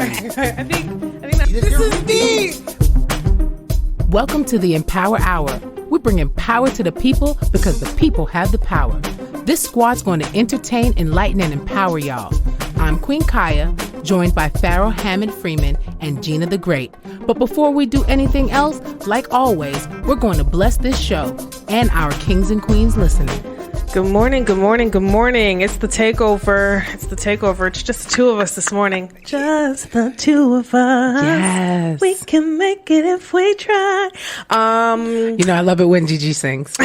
I think this is deep. Welcome to the Empower Hour. We're bringing power to the people because the people have the power. This squad's going to entertain, enlighten, and empower y'all. I'm Queen Kiyha, joined by Pharaoh Hammond Freeman and Jeena the Great. But before we do anything else, like always, we're going to bless this show and our kings and queens listening. Good morning, good morning, good morning. It's the takeover. It's just the two of us this morning. Just the two of us. Yes. We can make it if we try. You know, I love it when Gigi sings.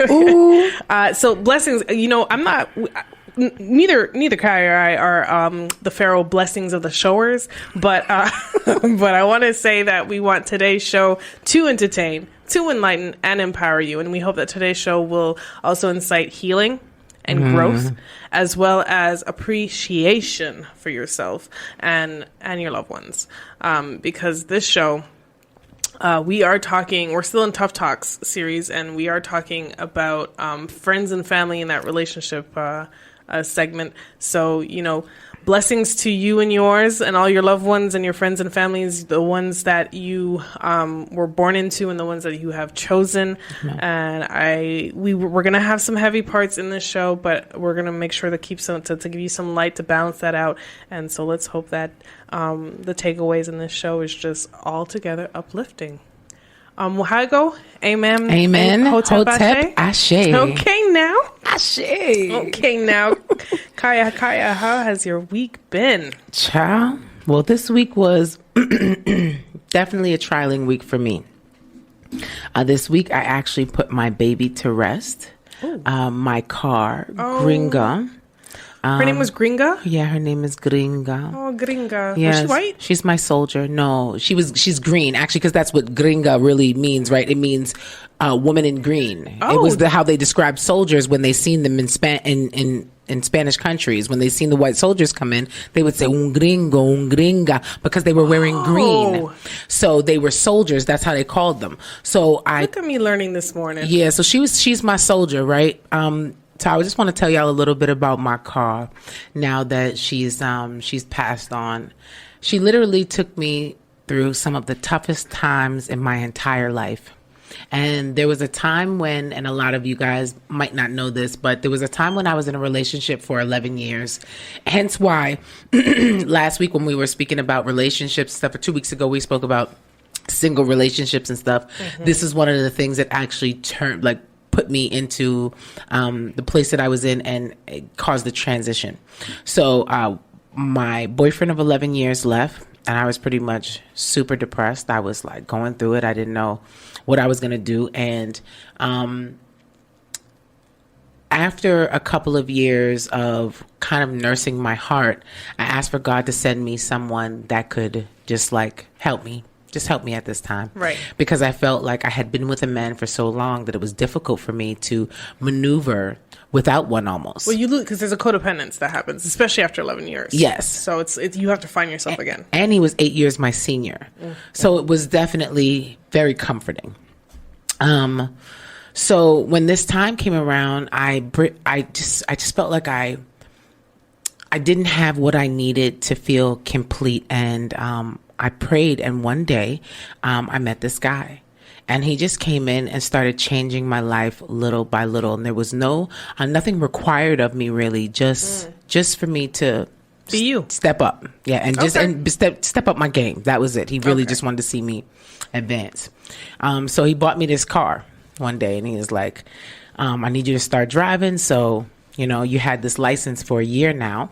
Ooh. So blessings, you know, I'm not... Neither Kai or I are the Pharaoh blessings of the showers, but but I want to say that we want today's show to entertain, to enlighten, and empower you, and we hope that today's show will also incite healing and growth, as well as appreciation for yourself and your loved ones, because this show. We're still in Tough Talks series, and we are talking about friends and family in that relationship segment. So, you know, blessings to you and yours and all your loved ones and your friends and families, the ones that you were born into and the ones that you have chosen. Mm-hmm. And we're going to have some heavy parts in this show, but we're going to make sure to keep to give you some light to balance that out. And so let's hope that the takeaways in this show is just altogether uplifting. How I go? Amen. Amen. Hotep Ashe. Okay now. Ashe. Okay now. Kiyha, how has your week been? Child. Well, this week was definitely a trialing week for me. This week, I actually put my baby to rest. My car, Gringa. Her name was Gringa? Yeah, her name is Gringa. Oh, Gringa. Yes. Was she white? She's my soldier. No, she's green, actually, because that's what Gringa really means, right? It means woman in green. Oh. It was how they described soldiers when they seen them in Spanish countries. When they seen the white soldiers come in, they would say un gringa, because they were wearing green. So they were soldiers. That's how they called them. So Look at me learning this morning. Yeah, so she's my soldier, right? So I just want to tell y'all a little bit about my car now that she's passed on. She literally took me through some of the toughest times in my entire life. And there was a time when, and a lot of you guys might not know this, but there was a time when I was in a relationship for 11 years. Hence why last week when we were speaking about relationships stuff, or 2 weeks ago, we spoke about single relationships and stuff. Mm-hmm. This is one of the things that actually put me into the place that I was in, and it caused the transition. So my boyfriend of 11 years left, and I was pretty much super depressed. I was like going through it. I didn't know what I was going to do. And after a couple of years of kind of nursing my heart, I asked for God to send me someone that could just help me. Just help me at this time. Right. Because I felt like I had been with a man for so long that it was difficult for me to maneuver without one almost. Well, you lose because there's a codependence that happens, especially after 11 years. Yes. So it's you have to find yourself again. And he was 8 years my senior. Mm-hmm. So it was definitely very comforting. So when this time came around, I just felt like I didn't have what I needed to feel complete, and I prayed, and one day I met this guy, and he just came in and started changing my life little by little. And there was nothing required of me really, just for me to be you, step up. Yeah. And step up my game. That was it. He really just wanted to see me advance. So he bought me this car one day, and he was like, I need you to start driving. So, you know, you had this license for a year now,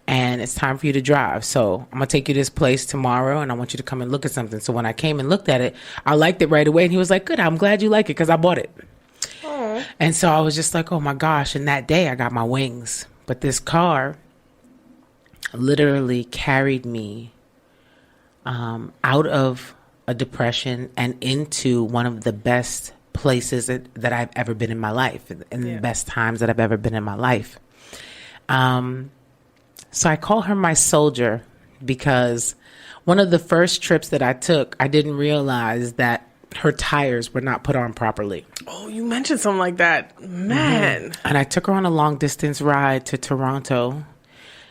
and it's time for you to drive. So I'm going to take you to this place tomorrow, and I want you to come and look at something. So when I came and looked at it, I liked it right away. And he was like, good, I'm glad you like it because I bought it. Aww. And so I was just like, oh my gosh. And that day I got my wings. But this car literally carried me out of a depression and into one of the best places that I've ever been in my life, and the best times that I've ever been in my life. So I call her my soldier because one of the first trips that I took, I didn't realize that her tires were not put on properly. Oh, you mentioned something like that. Man. Mm-hmm. And I took her on a long distance ride to Toronto,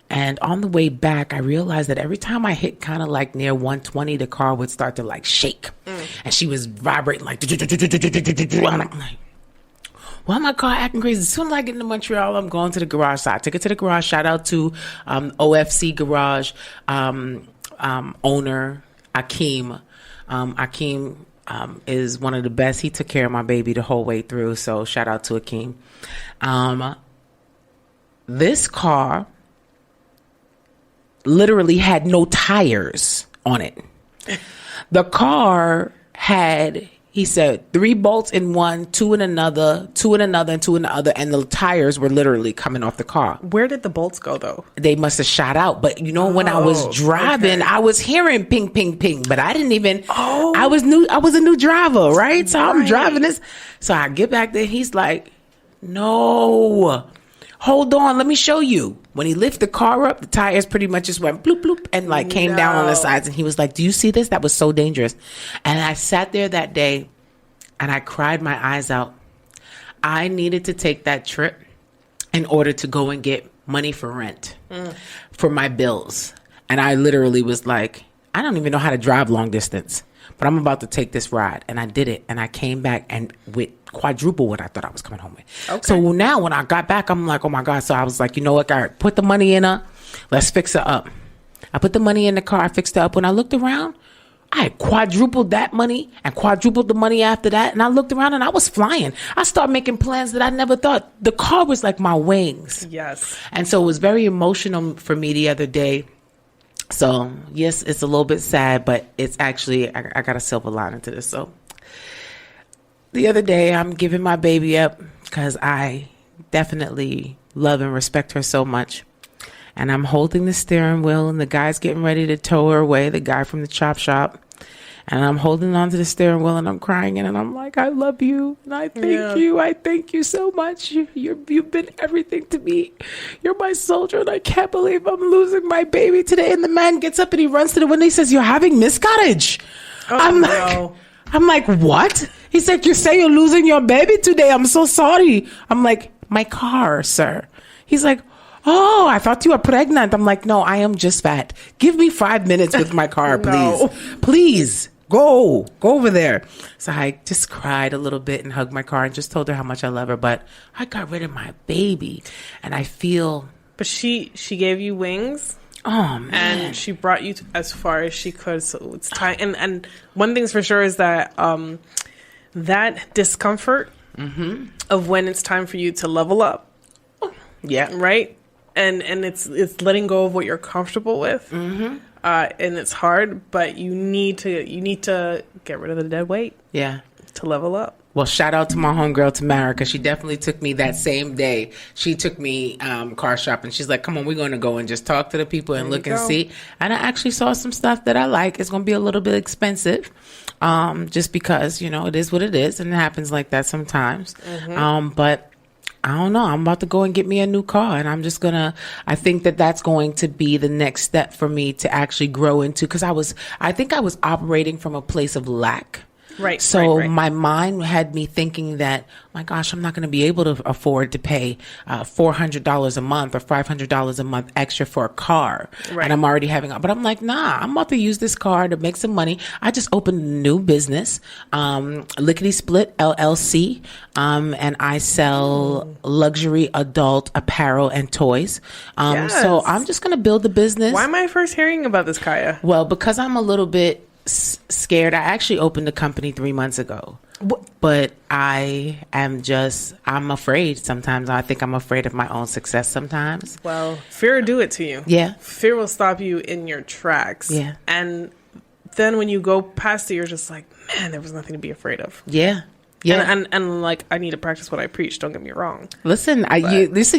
And on the way back, I realized that every time I hit kind of like near 120, the car would start to like shake. And she was vibrating like, and I'm like, why my car acting crazy? As soon as I get into Montreal, I'm going to the garage. So I took it to the garage. Shout out to OFC Garage owner, Akeem. Akeem is one of the best. He took care of my baby the whole way through. So shout out to Akeem. This car literally had no tires on it. The car had, he said, 3 bolts in one, 2 in another, 2 in another, and 2 in the other, and the tires were literally coming off the car. Where did the bolts go, though? They must have shot out. But you know, when I was driving, I was hearing ping, ping, ping, but I didn't even. I was a new driver, right? So I'm driving this. So I get back there. He's like, "No, hold on, let me show you." When he lifted the car up, the tires pretty much just went bloop, bloop, and like came down on the sides. And he was like, "Do you see this? That was so dangerous." And I sat there that day and I cried my eyes out. I needed to take that trip in order to go and get money for rent, for my bills. And I literally was like, I don't even know how to drive long distance, but I'm about to take this ride. And I did it. And I came back and with quadruple what I thought I was coming home with. Okay. So now when I got back, I'm like, oh my God. So I was like, you know what, all right, put the money in her. Let's fix her up. I put the money in the car. I fixed her up. When I looked around, I had quadrupled that money and quadrupled the money after that. And I looked around and I was flying. I started making plans that I never thought. The car was like my wings. Yes. And so it was very emotional for me the other day. So yes, it's a little bit sad, but it's actually, I got a silver lining to this. So the other day I'm giving my baby up because I definitely love and respect her so much. And I'm holding the steering wheel and the guy's getting ready to tow her away, the guy from the chop shop. And I'm holding on to the steering wheel and I'm crying and I'm like, I love you. And I thank you. I thank you so much. You've been everything to me. You're my soldier. And I can't believe I'm losing my baby today. And the man gets up and he runs to the window. He says, you're having miscarriage. I'm like, what? He said, you say you're losing your baby today. I'm so sorry. I'm like, my car, sir. He's like, oh, I thought you were pregnant. I'm like, no, I am just fat. Give me 5 minutes with my car, please. Please, go over there. So I just cried a little bit and hugged my car and just told her how much I love her. But I got rid of my baby and I feel. But she gave you wings. Oh, man. And she brought you as far as she could. So it's time. And one thing's for sure is that that discomfort of when it's time for you to level up. Yeah. Right? And it's letting go of what you're comfortable with. And it's hard, but you need to get rid of the dead weight. Yeah. To level up. Well, shout out to my homegirl, Tamara, because she definitely took me that same day. She took me car shopping. She's like, come on, we're going to go and just talk to the people and look and see. And I actually saw some stuff that I like. It's going to be a little bit expensive just because, you know, it is what it is. And it happens like that sometimes. But I don't know. I'm about to go and get me a new car. And I'm just I think that that's going to be the next step for me to actually grow into. Because I think I was operating from a place of lack. Right. So my mind had me thinking that, my gosh, I'm not going to be able to afford to pay $400 a month or $500 a month extra for a car. Right. And I'm already but I'm like, nah, I'm about to use this car to make some money. I just opened a new business, Lickety Split LLC. And I sell luxury adult apparel and toys. So I'm just going to build the business. Why am I first hearing about this, Kiyha? Well, because I'm a little bit scared. I actually opened the company 3 months ago, but I'm afraid sometimes. I think I'm afraid of my own success sometimes. Well, fear will do it to you. Yeah. Fear will stop you in your tracks. Yeah. And then when you go past it, you're just like, man, there was nothing to be afraid of. Yeah. Yeah. And like, I need to practice what I preach. Don't get me wrong. Listen,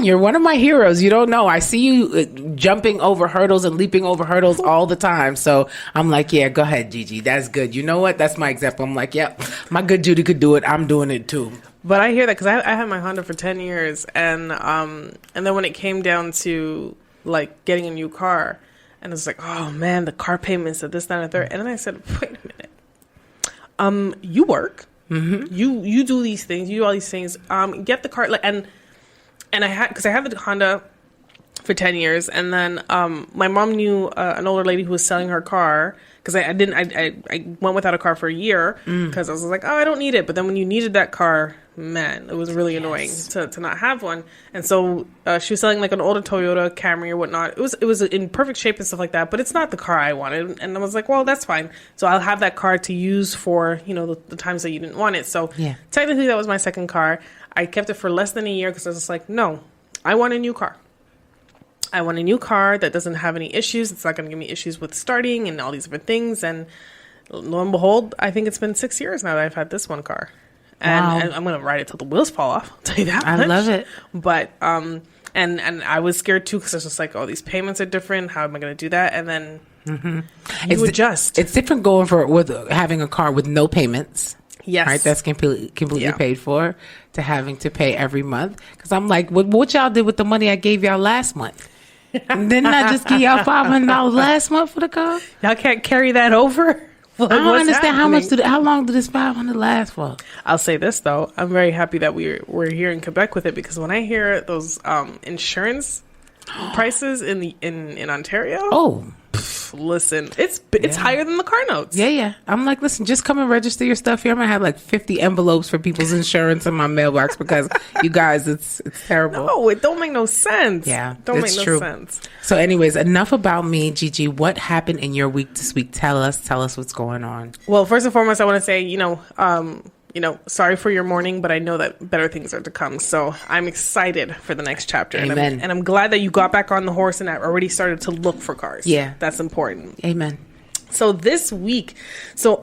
you're one of my heroes. You don't know. I see you jumping over hurdles and leaping over hurdles all the time. So I'm like, yeah, go ahead, Gigi. That's good. You know what? That's my example. I'm like, yeah, my good Judy could do it. I'm doing it too. But I hear that because I had my Honda for 10 years. And then when it came down to like getting a new car, and it's like, oh man, the car payments at this, that, and the third. And then I said, wait a minute. You work. You do these things. You do all these things. Get the car, and I had the Honda for 10 years. And then my mom knew an older lady who was selling her car, because I went without a car for a year because I was like, oh, I don't need it. But then when you needed that car, man, it was really annoying to not have one. And so she was selling like an older Toyota Camry or whatnot. It was in perfect shape and stuff like that, but it's not the car I wanted. And I was like, well, that's fine. So I'll have that car to use for, the times that you didn't want it. So technically that was my second car. I kept it for less than a year because I was just like, no, I want a new car. I want a new car that doesn't have any issues. It's not going to give me issues with starting and all these different things. And lo and behold, I think it's been 6 years now that I've had this one car. And I'm going to ride it till the wheels fall off. I'll tell you that much. I love it. But, and I was scared too, because I was just like, oh, these payments are different. How am I going to do that? And then you adjust. It's different going with having a car with no payments. Yes. Right, that's completely paid for, to having to pay every month. Because I'm like, what y'all did with the money I gave y'all last month? And didn't I just give y'all $500 last month for the car? Y'all can't carry that over? Like, I don't understand how long did this $500 last for? I'll say this though, I'm very happy that we're here in Quebec with it, because when I hear those insurance prices in Ontario, listen, it's higher than the car notes. Yeah. I'm like, listen, just come and register your stuff here. I'm gonna have like 50 envelopes for people's insurance in my mailbox, because you guys, it's terrible. No, it don't make no sense. Yeah, don't make no sense. So, anyways, enough about me, Gigi. What happened in your week this week? Tell us what's going on. Well, first and foremost, I want to say, sorry for your morning, but I know that better things are to come. So I'm excited for the next chapter. Amen. And I'm glad that you got back on the horse and I already started to look for cars. Yeah. That's important. Amen. So this week,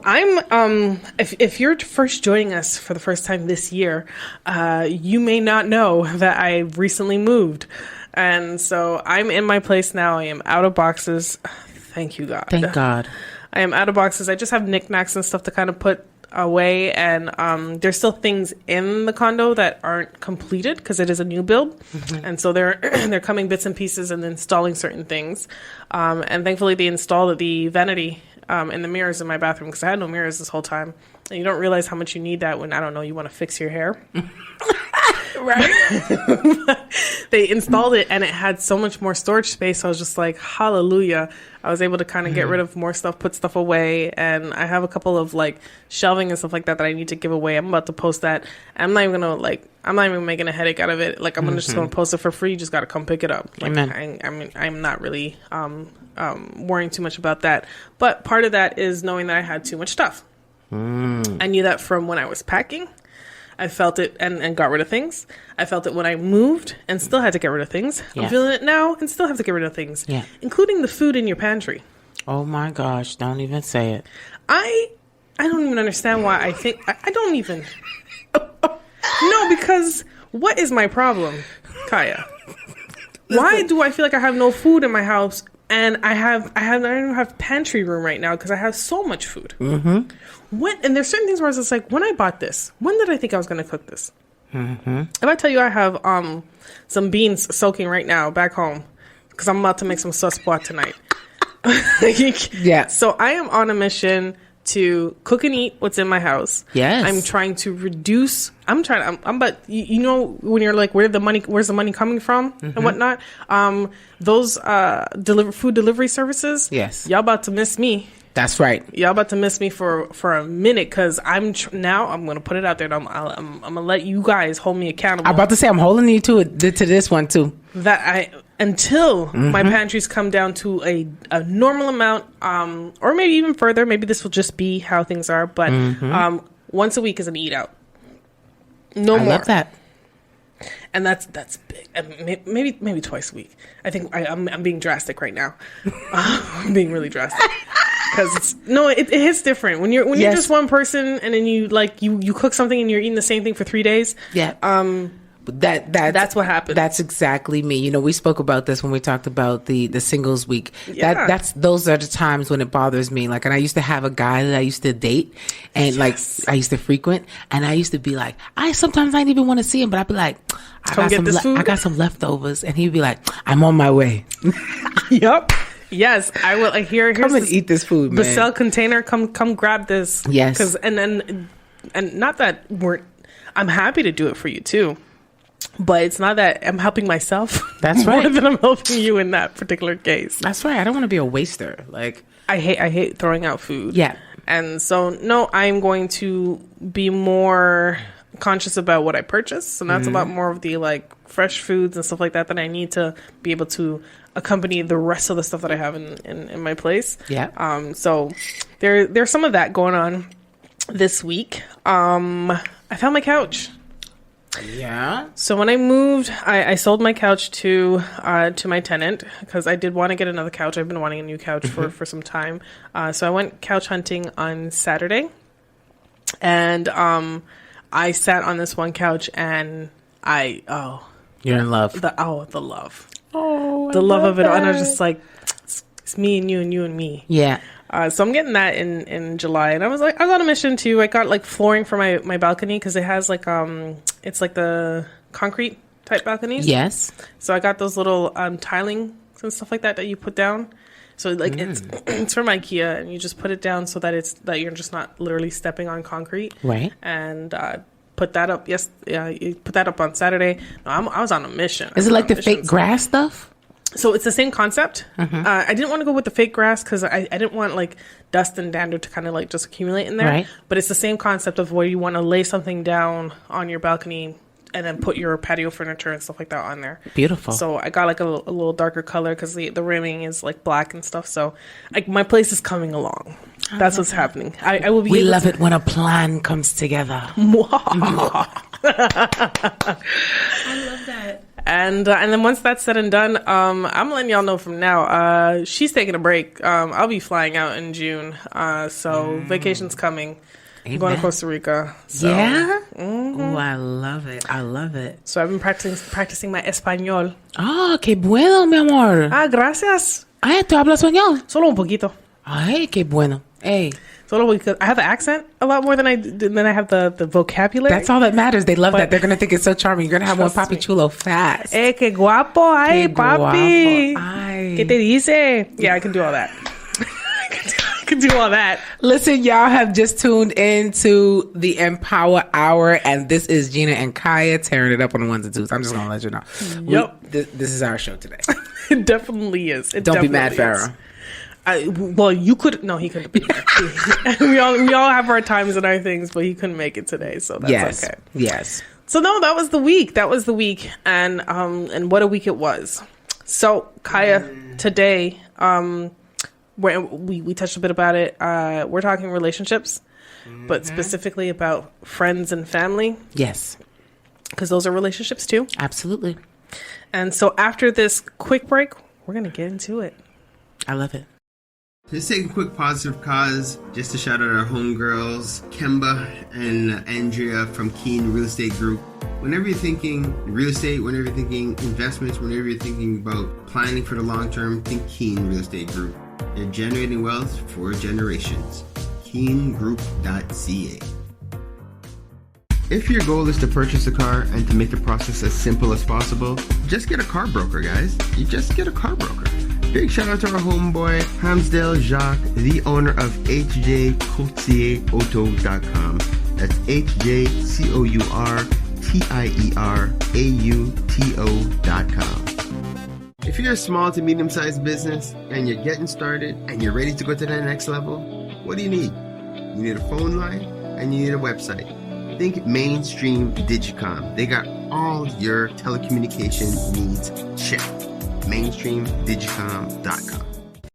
I'm, if you're first joining us for the first time this year, you may not know that I recently moved. And so I'm in my place now. I am out of boxes. Thank you, God. Thank God. I am out of boxes. I just have knickknacks and stuff to kind of put away, and there's still things in the condo that aren't completed because it is a new build, and so they're coming bits and pieces and installing certain things, and thankfully they installed the vanity in the mirrors in my bathroom, because I had no mirrors this whole time, and you don't realize how much you need that when, I don't know, you want to fix your hair. Right. They installed it and it had so much more storage space. I was just like, hallelujah. I was able to kind of get rid of more stuff, put stuff away. And I have a couple of like shelving and stuff like that I need to give away. I'm about to post that. I'm not even making a headache out of it. Like, I'm just going to post it for free. You just got to come pick it up. Like, Amen. I'm not really worrying too much about that. But part of that is knowing that I had too much stuff. I knew that from when I was packing. I felt it and got rid of things. I felt it when I moved and still had to get rid of things. Yeah. I'm feeling it now and still have to get rid of things, including the food in your pantry. Oh my gosh, don't even say it. I don't even understand why I think... I don't even... No, because what is my problem, Kiyha? Why do I feel like I have no food in my house? And I don't have pantry room right now because I have so much food. And there's certain things where I was just like, when I bought this, when did I think I was going to cook this? If I tell you I have some beans soaking right now back home because I'm about to make some sauce pois tonight. Yeah. So I am on a mission to cook and eat what's in my house. Yes. I'm trying to reduce. But you know, when you're like, where's the money coming from and whatnot? Those food delivery services. Yes. Y'all about to miss me. That's right. Y'all about to miss me for a minute because I'm going to put it out there. And I'm going to let you guys hold me accountable. I'm about to say I'm holding you to this one too. Until my pantries come down to a normal amount, or maybe even further. Maybe this will just be how things are. But once a week is an eat out. No more. I love that. And that's big. Maybe twice a week. I think I'm being drastic right now. I'm being really drastic. Because it hits different when you're just one person and then you cook something and you're eating the same thing for 3 days. Yeah. That's what happens. That's exactly me. You know, we spoke about this when we talked about the singles week. Yeah. Those are the times when it bothers me. Like, and I used to have a guy that I used to date and I used to frequent, and I used to be like, sometimes I didn't even want to see him, but I'd be like, I got some leftovers, and he'd be like, I'm on my way. Yep. Yes, I will. Here's come and eat this food, man. Basel container. Come grab this. Yes. And not that I'm happy to do it for you too. But it's not that I'm helping myself. That's right. More than I'm helping you in that particular case. That's right. I don't want to be a waster. Like, I hate throwing out food. Yeah. And so, no, I'm going to be more conscious about what I purchase. And that's a lot more of the, like, fresh foods and stuff like that I need to be able to accompany the rest of the stuff that I have in my place. Yeah. So there's some of that going on this week. I found my couch. Yeah. So when I moved, I sold my couch to my tenant because I did want to get another couch. I've been wanting a new couch for some time. So I went couch hunting on Saturday, and I sat on this one couch, and You're in love. the love, The love of it all. And I was just like, it's me and you and you and me. Yeah. So I'm getting that in July, and I was like, I got a mission too. I got like flooring for my balcony because it has like it's like the concrete type balconies. Yes. So I got those little tiling and stuff like that you put down. So like it's from Kiyha, and you just put it down so that you're just not literally stepping on concrete. Right. And put that up. Yes, yeah, you put that up on Saturday. No, I was on a mission. Is it like the fake grass stuff? So it's the same concept. I didn't want to go with the fake grass because I didn't want like dust and dander to kind of like just accumulate in there. Right. But it's the same concept of where you want to lay something down on your balcony and then put your patio furniture and stuff like that on there. Beautiful. So I got like a little darker color because the rimming is like black and stuff. So like my place is coming along. That's what's happening. I will be. We love it when a plan comes together. I love that. And then once that's said and done, I'm letting y'all know from now. She's taking a break. I'll be flying out in June. So vacation's coming. Amen. I'm going to Costa Rica. So. Yeah. Oh, I love it. I love it. So I've been practicing my español. Ah, qué bueno, mi amor. Gracias. Ay, tú hablas español. Solo un poquito. Ay, qué bueno. Hey. Solo because I have the accent a lot more than I have the vocabulary. That's all that matters. They love that. They're going to think it's so charming. You're going to have one papi chulo fast. Qué guapo. Ay, Qué papi. guapo. Ay. ¿Qué te dice? Yeah, I can do all that. I can do all that. Listen, y'all have just tuned into the Empower Hour, and this is Jeena and Kiyha tearing it up on the ones and twos. I'm just going to let you know. Yep. This is our show today. It definitely is. Don't be mad, Pharaoh. Well, you could. No, he couldn't be. we all have our times and our things, but he couldn't make it today, so that's okay. Yes. So no, that was the week. And what a week it was. So Kiyha, today, where we touched a bit about it. We're talking relationships, but specifically about friends and family. Yes, because those are relationships too. Absolutely. And so after this quick break, we're gonna get into it. I love it. Just take a quick positive cause just to shout out our homegirls, Kemba and Andrea from Keen Real Estate Group. Whenever you're thinking real estate, whenever you're thinking investments, whenever you're thinking about planning for the long term, think Keen Real Estate Group. They're generating wealth for generations. KeenGroup.ca. If your goal is to purchase a car and to make the process as simple as possible, just get a car broker, guys. You just get a car broker. Big shout out to our homeboy, Hamsdale Jacques, the owner of HJCourtierAuto.com. That's HJCourtierAuto.com. If you're a small to medium-sized business and you're getting started and you're ready to go to the next level, what do you need? You need a phone line and you need a website. Think Mainstream Digicom. They got all your telecommunication needs checked. MainstreamDigicom.com.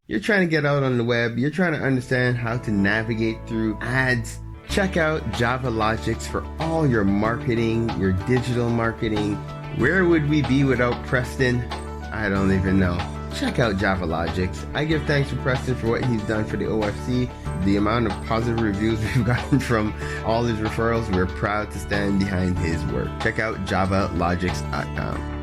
You're trying to get out on the web. You're trying to understand how to navigate through ads. Check out Java Logics for all your marketing, your digital marketing. Where would we be without Preston? I don't even know. Check out Java Logics. I give thanks to Preston for what he's done for the OFC. The amount of positive reviews we've gotten from all his referrals, we're proud to stand behind his work. Check out JavaLogics.com.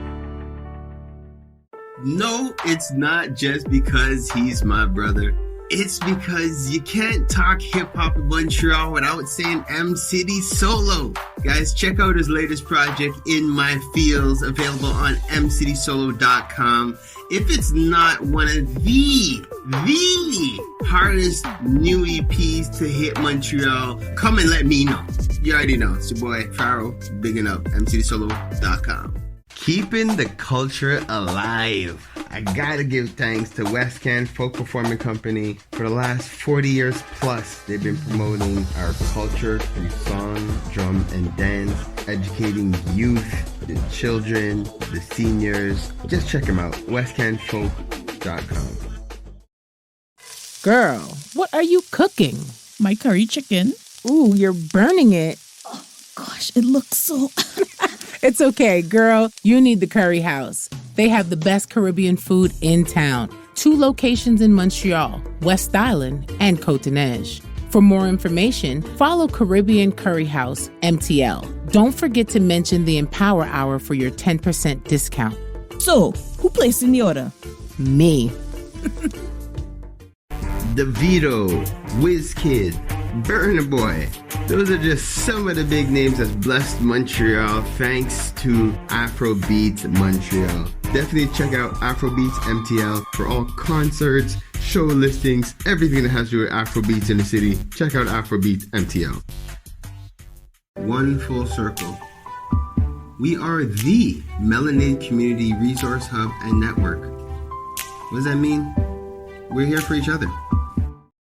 No, it's not just because he's my brother. It's because you can't talk hip-hop in Montreal without saying M City Solo. Guys, check out his latest project, In My Fields, available on mcitysolo.com. If it's not one of the hardest new EPs to hit Montreal, come and let me know. You already know. It's your boy, Pharaoh, bigging up, mcitysolo.com. Keeping the culture alive. I gotta give thanks to West Can Folk Performing Company. For the last 40 years plus, they've been promoting our culture through song, drum, and dance, educating youth, the children, the seniors. Just check them out, westcanfolk.com. Girl, what are you cooking? My curry chicken. Ooh, you're burning it. Gosh, it looks so... It's okay, girl. You need the Curry House. They have the best Caribbean food in town. 2 locations in Montreal, West Island and Côte-Neige. For more information, follow Caribbean Curry House, MTL. Don't forget to mention the Empower Hour for your 10% discount. So, who placed in the order? Me. DeVito, WizKid, Burna Boy. Those are just some of the big names that's blessed Montreal thanks to Afrobeats Montreal. Definitely check out Afrobeats MTL for all concerts, show listings, everything that has to do with Afrobeats in the city. Check out Afrobeats MTL. One full circle. We are the Melanated Community Resource Hub and Network. What does that mean? We're here for each other.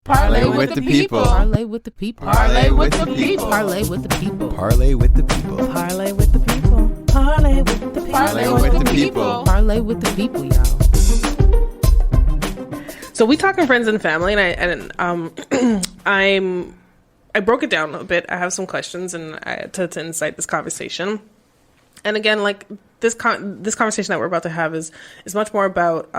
Parlay with the people. Parlay with the people. Parlay with the people. Parlay with the people. Parlay with the people. Parlay with the people. Parlay with the people. Parlay with the people. Parlay with the people, y'all. So we talking friends and family, and I broke it down a bit. I have some questions and to incite this conversation. And again, like this conversation that we're about to have is much more about.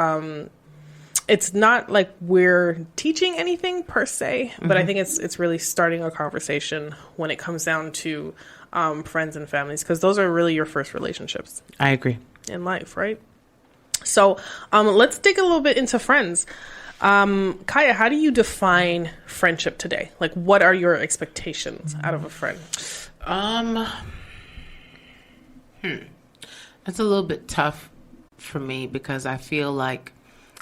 It's not like we're teaching anything per se, but I think it's really starting a conversation when it comes down to friends and families, because those are really your first relationships. I agree. In life, right? So let's dig a little bit into friends. Kiyha, how do you define friendship today? Like, what are your expectations out of a friend? That's a little bit tough for me because I feel like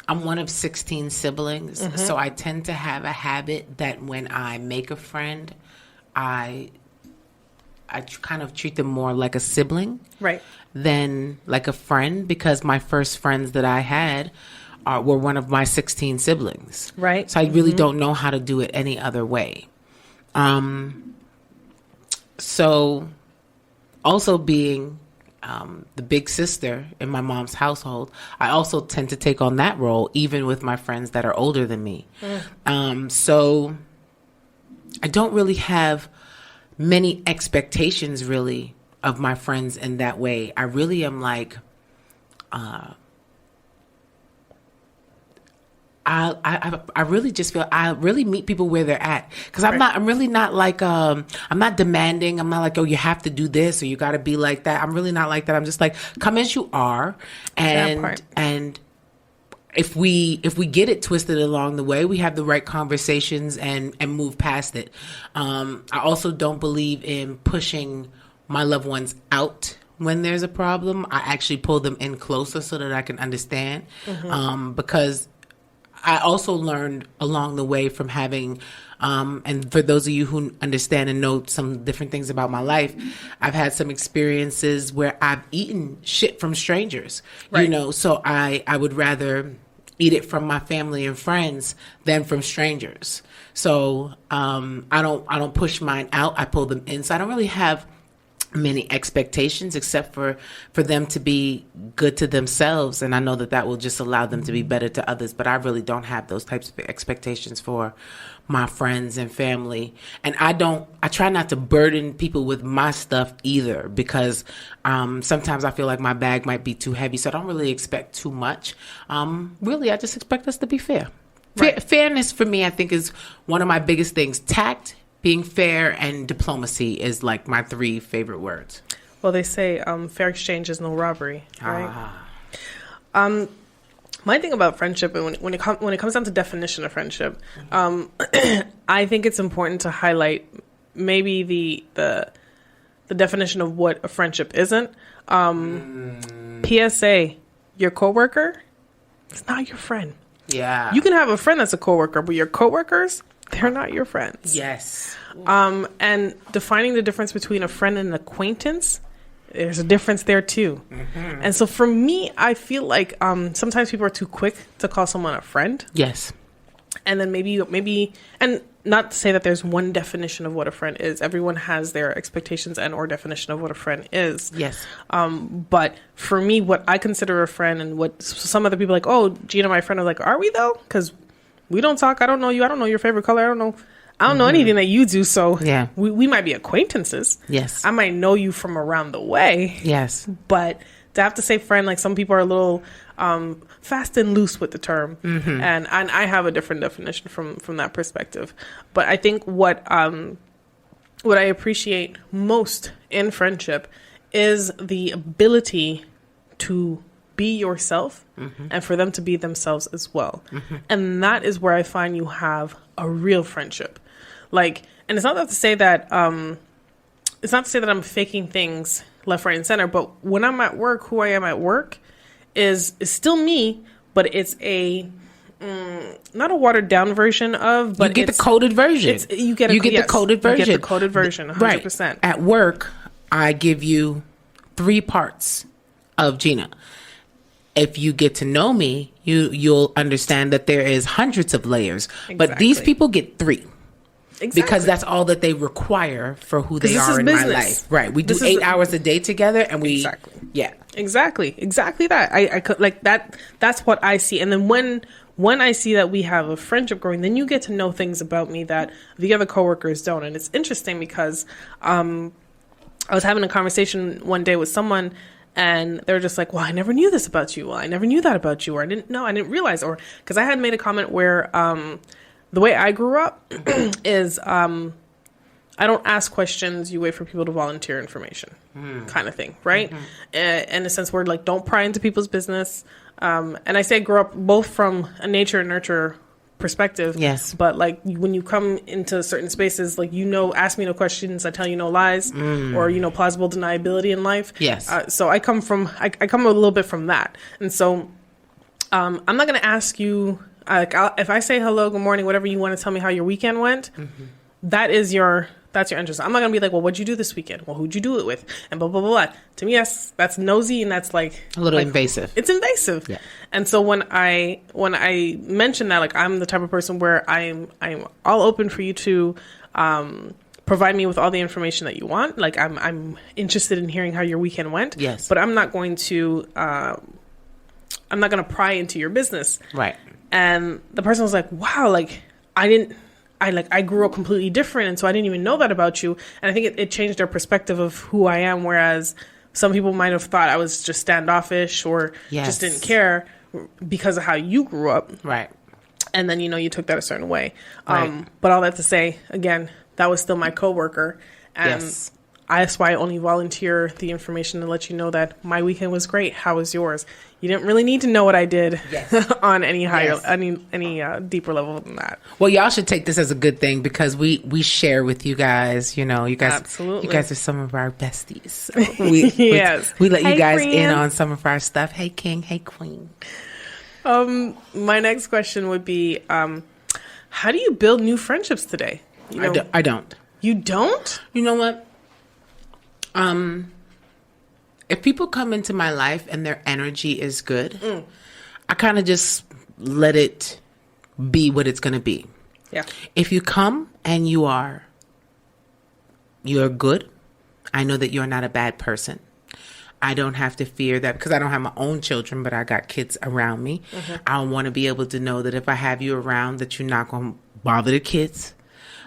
I'm one of 16 siblings, so I tend to have a habit that when I make a friend, I kind of treat them more like a sibling, Right. than like a friend, because my first friends that I had were one of my 16 siblings. Right. So I really don't know how to do it any other way. So also being the big sister in my mom's household, I also tend to take on that role, even with my friends that are older than me. So I don't really have many expectations, really, of my friends in that way. I really am like, I really just feel I really meet people where they're at, because I'm really not like I'm not demanding. I'm not like, oh, you have to do this or you got to be like that. I'm really not like that. I'm just like, come as you are, and if we get it twisted along the way, we have the right conversations and move past it. I also don't believe in pushing my loved ones out when there's a problem. I actually pull them in closer so that I can understand, because I also learned along the way from having, and for those of you who understand and know some different things about my life, I've had some experiences where I've eaten shit from strangers, you know, so I would rather eat it from my family and friends than from strangers. So I don't push mine out. I pull them in. So I don't really have many expectations except for them to be good to themselves, and I know that will just allow them to be better to others. But I really don't have those types of expectations for my friends and family, and I try not to burden people with my stuff either, because sometimes I feel like my bag might be too heavy, so I don't really expect too much. Really, I just expect us to be fair. Fairness for me, I think, is one of my biggest things. Tact, being fair, and diplomacy is like my 3 favorite words. Well, they say fair exchange is no robbery, right? My thing about friendship, and when it comes down to definition of friendship, I think it's important to highlight maybe the definition of what a friendship isn't. PSA: your coworker, it's not your friend. Yeah. You can have a friend that's a coworker, but your coworkers, they're not your friends. Yes. And defining the difference between a friend and an acquaintance, there's a difference there too. Mm-hmm. And so for me, I feel like sometimes people are too quick to call someone a friend. Yes. And then maybe, and not to say that there's one definition of what a friend is. Everyone has their expectations and or definition of what a friend is. Yes. But for me, what I consider a friend and what some other people are like, oh, Jeena, my friend, are like, are we though? Because we don't talk. I don't know you. I don't know your favorite color. I don't know anything that you do. So yeah, we might be acquaintances. Yes. I might know you from around the way. Yes. But to have to say friend, like some people are a little fast and loose with the term. Mm-hmm. And I have a different definition from that perspective. But I think what I appreciate most in friendship is the ability to be yourself and for them to be themselves as well. Mm-hmm. And that is where I find you have a real friendship. Like, and it's not to say that I'm faking things left, right, and center, but when I'm at work, who I am at work is still me, but it's a not a watered down version of, but you get the coded version. You get the coded version. You get the coded version, 100%. Right. At work, I give you 3 parts of Jeena. If you get to know me, you'll understand that there is hundreds of layers, but these people get 3. Exactly. Because that's all that they require for who they are in my life. Right. We do 8 hours a day together and we... Exactly. Yeah. Exactly that. I could like that. That's what I see. And then when I see that we have a friendship growing, then you get to know things about me that the other coworkers don't. And it's interesting because I was having a conversation one day with someone and they're just like, well, I never knew this about you. Well, I never knew that about you. Or I didn't realize. Or because I had made a comment where the way I grew up is I don't ask questions. You wait for people to volunteer information kind of thing. Right. Mm-hmm. In a sense where like, don't pry into people's business. And I say grow up both from a nature and nurture perspective. Yes. But like when you come into certain spaces, like, ask me no questions. I tell you no lies or, plausible deniability in life. Yes. So I come a little bit from that. And so I'm not going to ask you, if I say hello, good morning, whatever you want to tell me how your weekend went, that's your interest. I'm not going to be like, well, what'd you do this weekend? Well, who'd you do it with? And blah, blah, blah, blah. To me, that's nosy and that's like... a little invasive. It's invasive. Yeah. And so when I mention that, like, I'm the type of person where I'm all open for you to provide me with all the information that you want. Like, I'm interested in hearing how your weekend went. Yes. But I'm not going to pry into your business. Right. And the person was like, wow, like, I grew up completely different, and so I didn't even know that about you. And I think it changed their perspective of who I am, whereas some people might have thought I was just standoffish or just didn't care because of how you grew up. Right. And then, you took that a certain way. Right. But all that to say, again, that was still my coworker. And that's why I only volunteer the information to let you know that my weekend was great. How was yours? You didn't really need to know what I did on any higher, any deeper level than that. Well, y'all should take this as a good thing because we share with you guys. You guys, absolutely, you guys are some of our besties. We let you guys in on some of our stuff. Hey, King. Hey, Queen. My next question would be, how do you build new friendships today? I don't. You don't? You know what? If people come into my life and their energy is good, I kind of just let it be what it's going to be. Yeah. If you come and you're good, I know that you're not a bad person. I don't have to fear that because I don't have my own children, but I got kids around me. Mm-hmm. I want to be able to know that if I have you around, that you're not going to bother the kids.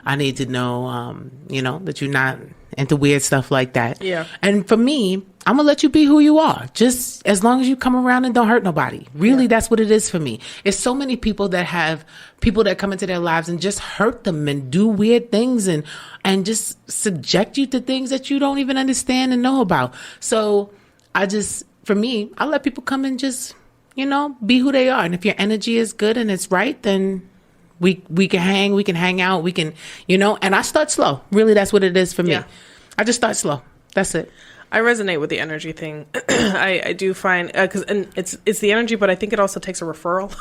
I need to know, that you're not into weird stuff like that. Yeah. And for me, I'm going to let you be who you are. Just as long as you come around and don't hurt nobody. Really, that's what it is for me. It's so many people that have people that come into their lives and just hurt them and do weird things and just subject you to things that you don't even understand and know about. So for me, I let people come and just be who they are. And if your energy is good and it's right, then we can hang out, we can, and I start slow. Really, that's what it is for me. Yeah. I just start slow. That's it. I resonate with the energy thing. I do find and it's the energy, but I think it also takes a referral.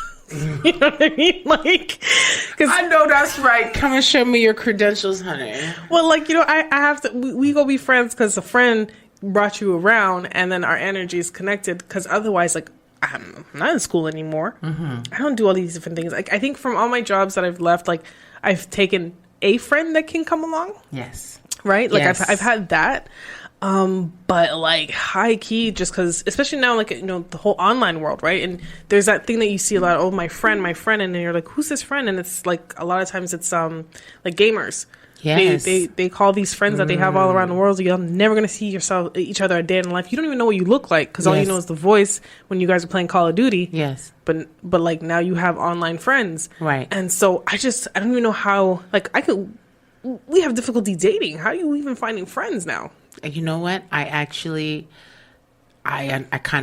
You know what I mean? Because I know that's right. Come and show me your credentials, honey. well, I have to. We go be friends because a friend brought you around, and then our energy is connected. Because otherwise, I'm not in school anymore. I don't do all these different things. I think from all my jobs that I've left, I've taken a friend that can come along. Yes. Right. Yes. I've had that. But high key, just because, especially now, the whole online world, right? And there's that thing that you see a lot. Oh, my friend, and then you're like, who's this friend? And it's a lot of times it's gamers. Yes. They call these friends that they have all around the world. You're never gonna see each other a day in life. You don't even know what you look like because all you know is the voice when you guys are playing Call of Duty. Yes. But now you have online friends, right? And so I don't even know how. We have difficulty dating. How are you even finding friends now? You know what? I kind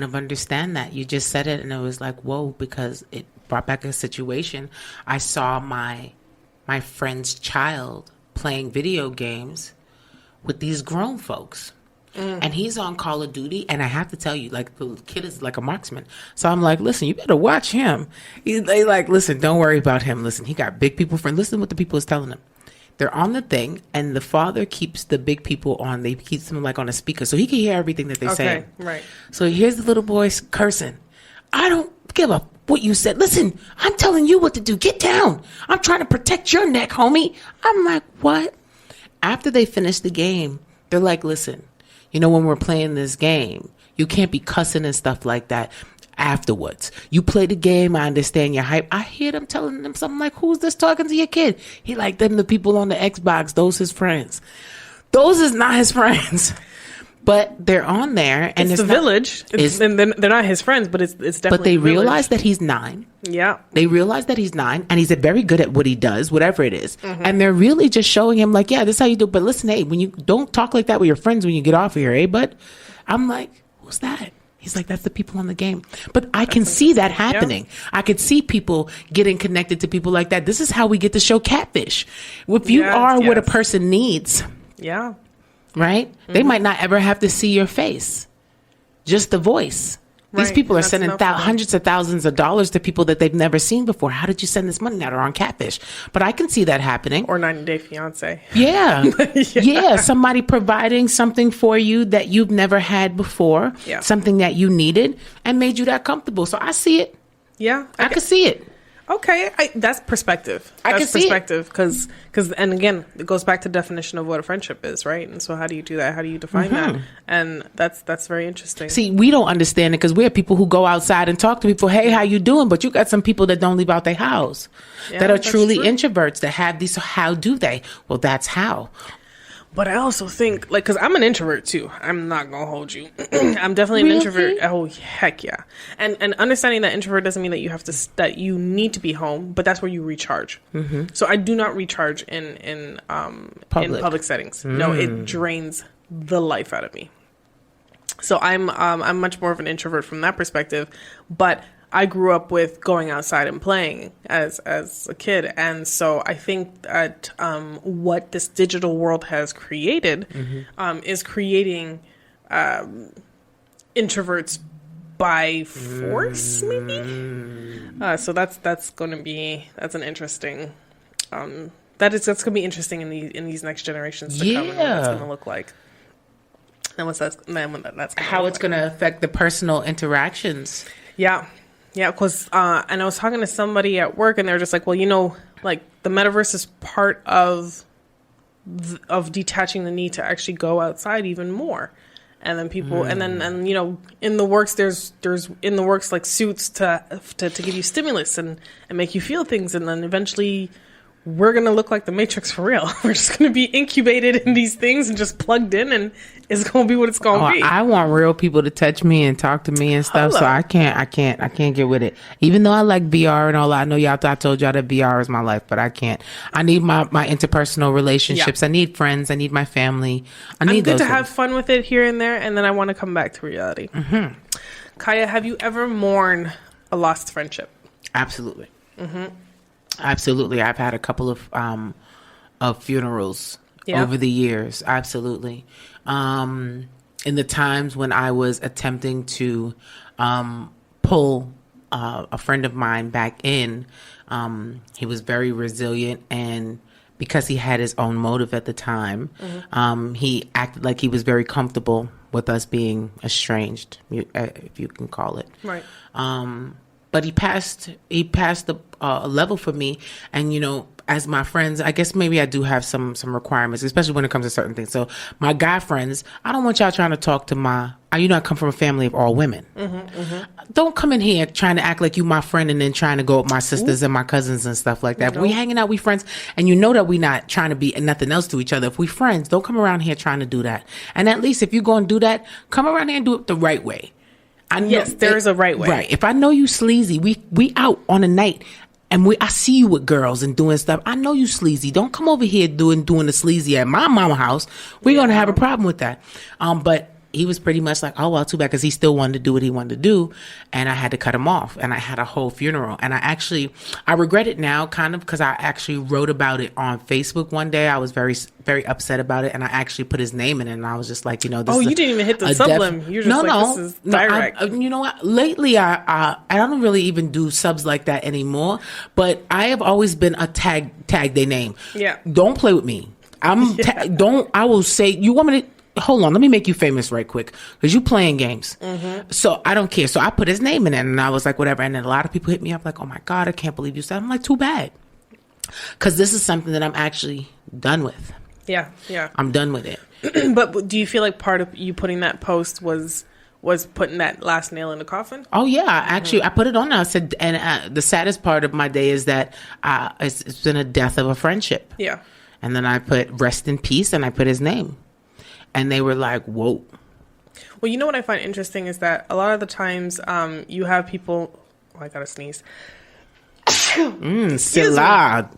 of understand that. You just said it and it was like, whoa, because it brought back a situation. I saw my friend's child playing video games with these grown folks. And he's on Call of Duty, and I have to tell you, the kid is like a marksman. So I'm like, listen, you better watch him. They listen, don't worry about him. Listen, he got big people friends. Listen to what the people is telling him. They're on the thing, and the father keeps the big people on. They keeps them on a speaker, so he can hear everything that they say. Right. So here's the little boy cursing. I don't give a what you said. Listen, I'm telling you what to do. Get down. I'm trying to protect your neck, homie. I'm like, what? After they finish the game, they're like, listen, when we're playing this game, you can't be cussing and stuff like that. Afterwards, you play the game. I understand your hype. I hear them telling them something like, who's this talking to your kid? He like them, the people on the Xbox, those his friends. Those is not his friends, but they're on there. And it's the village. And they're not his friends, but it's definitely But they the village. realize that he's 9. Yeah. They realize that he's 9 and he's very good at what he does, whatever it is. And they're really just showing him yeah, this is how you do it. But listen, hey, when you don't talk like that with your friends when you get off of here, bud? I'm like, who's that? He's like, that's the people on the game. But I can see that happening. Yeah. I could see people getting connected to people like that. This is how we get to show catfish. If you are what a person needs. Yeah. Right? They might not ever have to see your face. Just the voice. These people are sending hundreds of thousands of dollars to people that they've never seen before. How did you send this money? Now they're on catfish. But I can see that happening. Or 90 Day Fiance. Yeah. Yeah. Somebody providing something for you that you've never had before. Yeah. Something that you needed and made you that comfortable. So I see it. Yeah. I can see it. Okay, that's perspective. That's perspective because and again, it goes back to the definition of what a friendship is, right? And so how do you do that? How do you define that? And that's very interesting. See, we don't understand it because we're people who go outside and talk to people. Hey, how you doing? But you got some people that don't leave out their house, that are truly introverts, that have these. So how do they? Well, that's how. But I also think, because I'm an introvert too. I'm not gonna hold you. I'm definitely an introvert. Oh heck yeah! And understanding that introvert doesn't mean that that you need to be home, but that's where you recharge. So I do not recharge in public settings. No, it drains the life out of me. So I'm much more of an introvert from that perspective, but I grew up with going outside and playing as a kid. And so I think that what this digital world has created is creating introverts by force, maybe. So that's going to be an interesting. That's going to be interesting in these next generations to come and what it's going to look like. And how it's going to affect the personal interactions. Yeah. Yeah, because and I was talking to somebody at work, and they're just like, well, the metaverse is part of detaching the need to actually go outside even more. And then people, and in the works, there's in the works suits to give you stimulus and make you feel things, and then eventually we're gonna look like the Matrix for real. We're just gonna be incubated in these things and just plugged in, and it's gonna be what it's gonna be. I want real people to touch me and talk to me and stuff. So I can't get with it. Even though I like VR and all that. I know I told y'all that VR is my life, but I can't. I need my interpersonal relationships. I need friends. I need my family. I'm good to have fun with it here and there, and then I want to come back to reality. Kiyha, have you ever mourned a lost friendship? Absolutely. Absolutely. I've had a couple of funerals Yeah. over the years. Absolutely. In the times when I was attempting to pull a friend of mine back in, he was very resilient, and because he had his own motive at the time, he acted like he was very comfortable with us being estranged, if you can call it. Right. But he passed a level for me, and as my friends, I guess maybe I do have some requirements, especially when it comes to certain things. So my guy friends, I don't want y'all trying to talk to I come from a family of all women. Don't come in here trying to act like you my friend and then trying to go with my sisters and my cousins and stuff like that. If we hanging out, we friends, and that we not trying to be nothing else to each other. If we friends, don't come around here trying to do that. And at least if you're going to do that, come around here and do it the right way. Yes, there is a right way. Right. If I know you sleazy, we out on a night and I see you with girls and doing stuff. I know you sleazy. Don't come over here doing the sleazy at my mama house. We're going to have a problem with that. But he was pretty much like, oh, well, too bad, because he still wanted to do what he wanted to do. And I had to cut him off. And I had a whole funeral. And I regret it now, kind of, because I actually wrote about it on Facebook one day. I was very, very upset about it. And I actually put his name in it. And I was just like, this you didn't even hit the sublim. You're just this is direct. You know what? Lately, I don't really even do subs like that anymore. But I have always been a tag their name. Yeah. Don't play with me. I will say, you want me to... Hold on, let me make you famous right quick, because you playing games. So I don't care. So I put his name in it, and I was like, whatever. And then a lot of people hit me up like, oh my God, I can't believe you said. I'm like, too bad, because this is something that I'm actually done with. Yeah. I'm done with it. But do you feel like part of you putting that post was putting that last nail in the coffin? Oh yeah, actually, I put it on there. I said, and the saddest part of my day is that it's been a death of a friendship. Yeah. And then I put rest in peace, and I put his name. And they were like, whoa. Well, you know what I find interesting is that a lot of the times you have people... Oh, I got to sneeze. Still loud.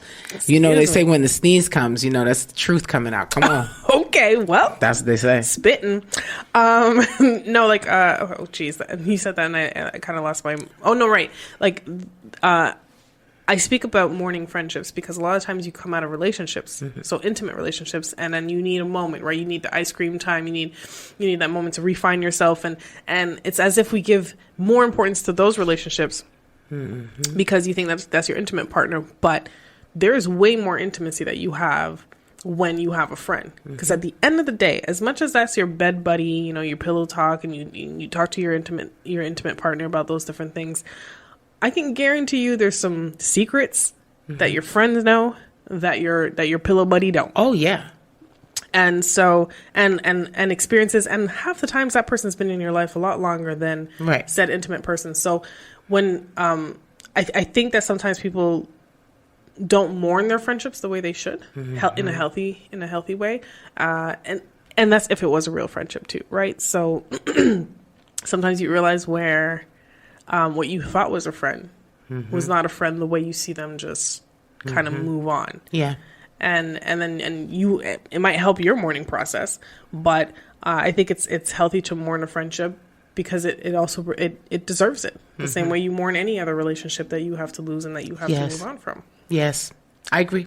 They say when the sneeze comes, that's the truth coming out. Come on. Okay, well. That's what they say. Spitting. No, like, oh, geez. He said that and I kind of lost my... Oh, no, right. Like, I speak about mourning friendships because a lot of times you come out of relationships, so intimate relationships, and then you need a moment, right? You need the ice cream time. You need that moment to refine yourself, and it's as if we give more importance to those relationships because you think that's your intimate partner, but there is way more intimacy that you have when you have a friend, because at the end of the day, as much as that's your bed buddy, your pillow talk, and you talk to your intimate partner about those different things, I can guarantee you there's some secrets that your friends know that your pillow buddy don't. Oh yeah. And so and experiences, and half the times that person's been in your life a lot longer than said intimate person. So when I think that sometimes people don't mourn their friendships the way they should in a healthy way. And that's if it was a real friendship too, right? So sometimes you realize where what you thought was a friend was not a friend the way you see them just kind of move on. Yeah. And then it might help your mourning process, but I think it's healthy to mourn a friendship because it also deserves it the same way you mourn any other relationship that you have to lose and that you have to move on from. Yes, I agree.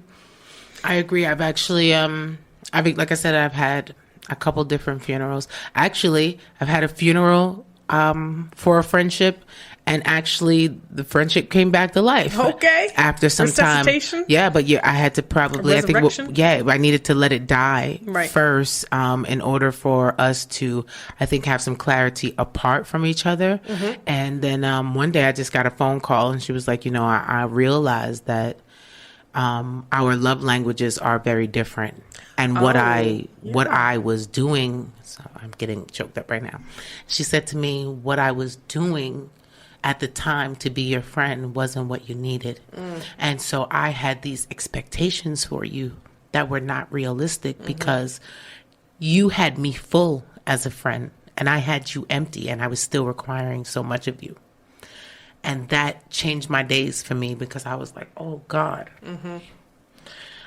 I've actually like I said, I've had a couple different funerals. Actually, I've had a funeral for a friendship, and actually the friendship came back to life. Okay. After some time. Yeah, but I had to probably, I needed to let it die first in order for us to, I think, have some clarity apart from each other. And then one day I just got a phone call, and she was like, I realized that our love languages are very different. And what I was doing, so I'm getting choked up right now. She said to me, what I was doing at the time to be your friend wasn't what you needed. And so I had these expectations for you that were not realistic because you had me full as a friend and I had you empty, and I was still requiring so much of you. And that changed my days for me because I was like, oh God.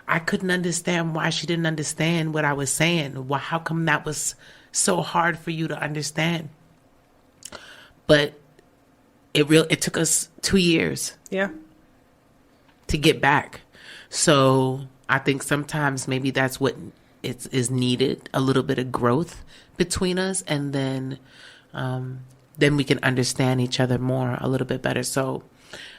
I couldn't understand why she didn't understand what I was saying. Well, how come that was so hard for you to understand? But it took us 2 years Yeah. to get back. So I think sometimes maybe that's what is needed, a little bit of growth between us, and then we can understand each other more, a little bit better. So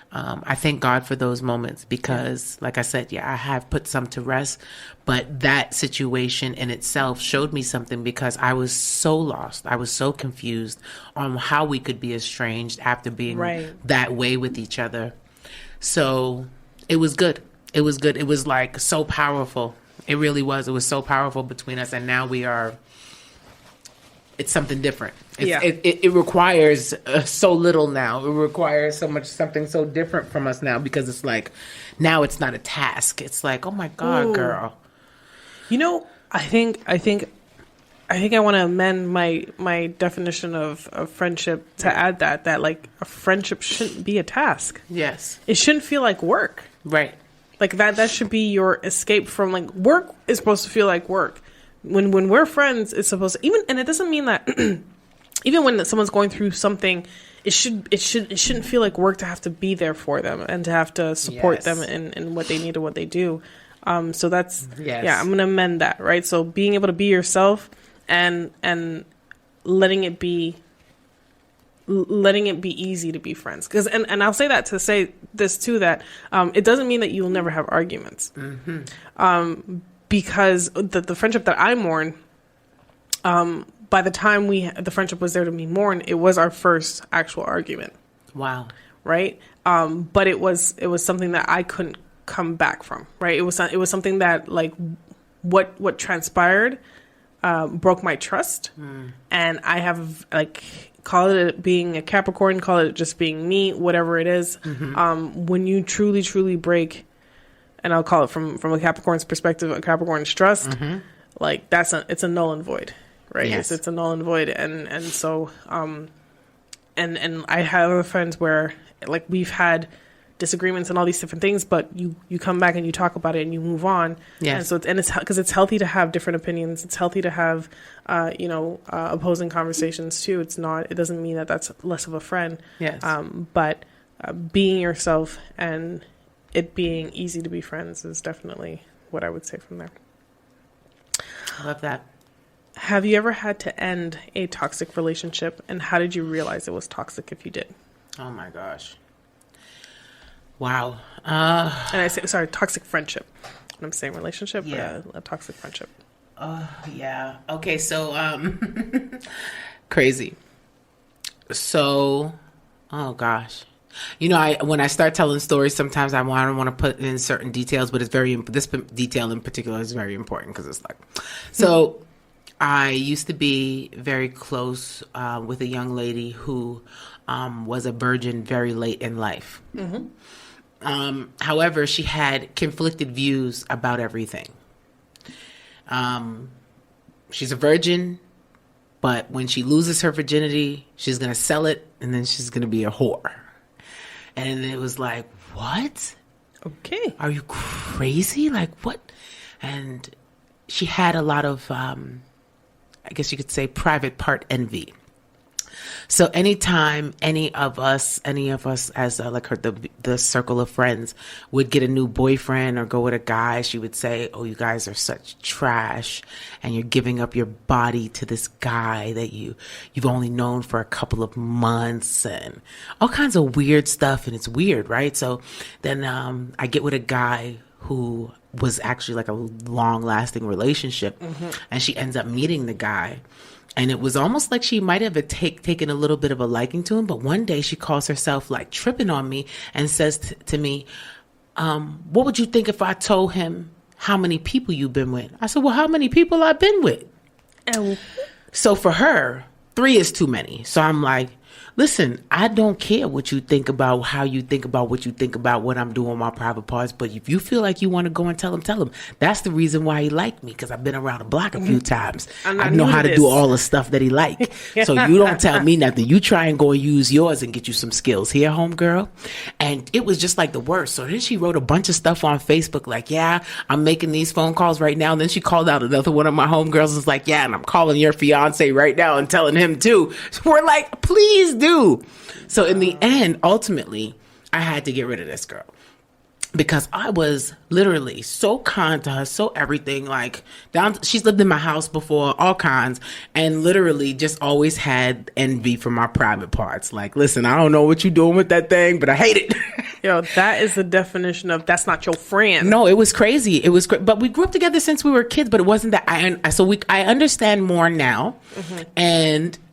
I thank God for those moments because, like I said, I have put some to rest, but that situation in itself showed me something because I was so lost. I was so confused on how we could be estranged after being that way with each other. So it was good. It was good. It was like so powerful. It really was. It was so powerful between us. And now it's something different. It requires so little now. It requires something so different from us now because it's like, now it's not a task. It's like, oh my God, girl. You know, I think I want to amend my definition of friendship to add that like a friendship shouldn't be a task. Yes. It shouldn't feel like work. Right. Like that should be your escape from like work is supposed to feel like work. When we're friends, it's supposed to and it doesn't mean that even when someone's going through something, it shouldn't feel like work to have to be there for them and to have to support them in what they need and what they do. So that's I'm gonna amend that, right? So being able to be yourself and letting it be easy to be friends. Because and I'll say that to say this too, that it doesn't mean that you'll never have arguments. Mm-hmm. Because the friendship that I mourn, by the time the friendship was there to be mourned, it was our first actual argument. Wow. Right. But it was something that I couldn't come back from. Right. It was something that like what transpired broke my trust, and I have like, call it being a Capricorn, call it just being me, whatever it is. Mm-hmm. When you truly break. And I'll call it from a Capricorn's perspective, a Capricorn's trust, like it's a null and void, right? Yes. It's a null and void. And so, and I have other friends where like we've had disagreements and all these different things, but you come back and you talk about it and you move on. Yes. And so it's because it's healthy to have different opinions. It's healthy to have, opposing conversations too. It doesn't mean that that's less of a friend. Yes. But being yourself and it being easy to be friends is definitely what I would say from there. I love that. Have you ever had to end a toxic relationship, and how did you realize it was toxic if you did? Oh my gosh. Wow. And I say, sorry, toxic friendship. When I'm saying relationship, Yeah. but a toxic friendship. Yeah. Okay, so crazy. So, oh gosh. You know, when I start telling stories, sometimes I don't want to put in certain details, but this detail in particular is very important because it's like, so I used to be very close with a young lady who was a virgin very late in life. Mm-hmm. However, she had conflicted views about everything. She's a virgin, but when she loses her virginity, she's going to sell it, and then she's going to be a whore. And it was like, what? Okay. Are you crazy? Like, what? And she had a lot of, I guess you could say, private part envy. So anytime any of us as like the circle of friends would get a new boyfriend or go with a guy, she would say, oh, you guys are such trash and you're giving up your body to this guy that you've only known for a couple of months and all kinds of weird stuff. And it's weird, right? So then I get with a guy who was actually like a long lasting relationship, and she ends up meeting the guy. And it was almost like she might have taken a little bit of a liking to him. But one day she calls herself like tripping on me and says to me, what would you think if I told him how many people you've been with? I said, well, how many people I've been with? Oh. So for her, 3 is too many. So I'm like, listen, I don't care what you think about, how you think about what you think about what I'm doing my private parts. But if you feel like you want to go and tell him. That's the reason why he liked me, because I've been around the block a few times. I know how to do all the stuff that he like. So you don't tell me nothing. You try and go and use yours and get you some skills here, homegirl. And it was just like the worst. So then she wrote a bunch of stuff on Facebook like, yeah, I'm making these phone calls right now. And then she called out another one of my homegirls and was like, yeah, and I'm calling your fiance right now and telling him too. So we're like, please Please do. So in the end, ultimately, I had to get rid of this girl. Because I was literally so kind to her, so everything, like she's lived in my house before, all kinds, and literally just always had envy for my private parts. Like, listen, I don't know what you're doing with that thing, but I hate it. Yo, that is the definition of that's not your friend. No, it was crazy. It was but we grew up together since we were kids, but it wasn't that. I understand more now,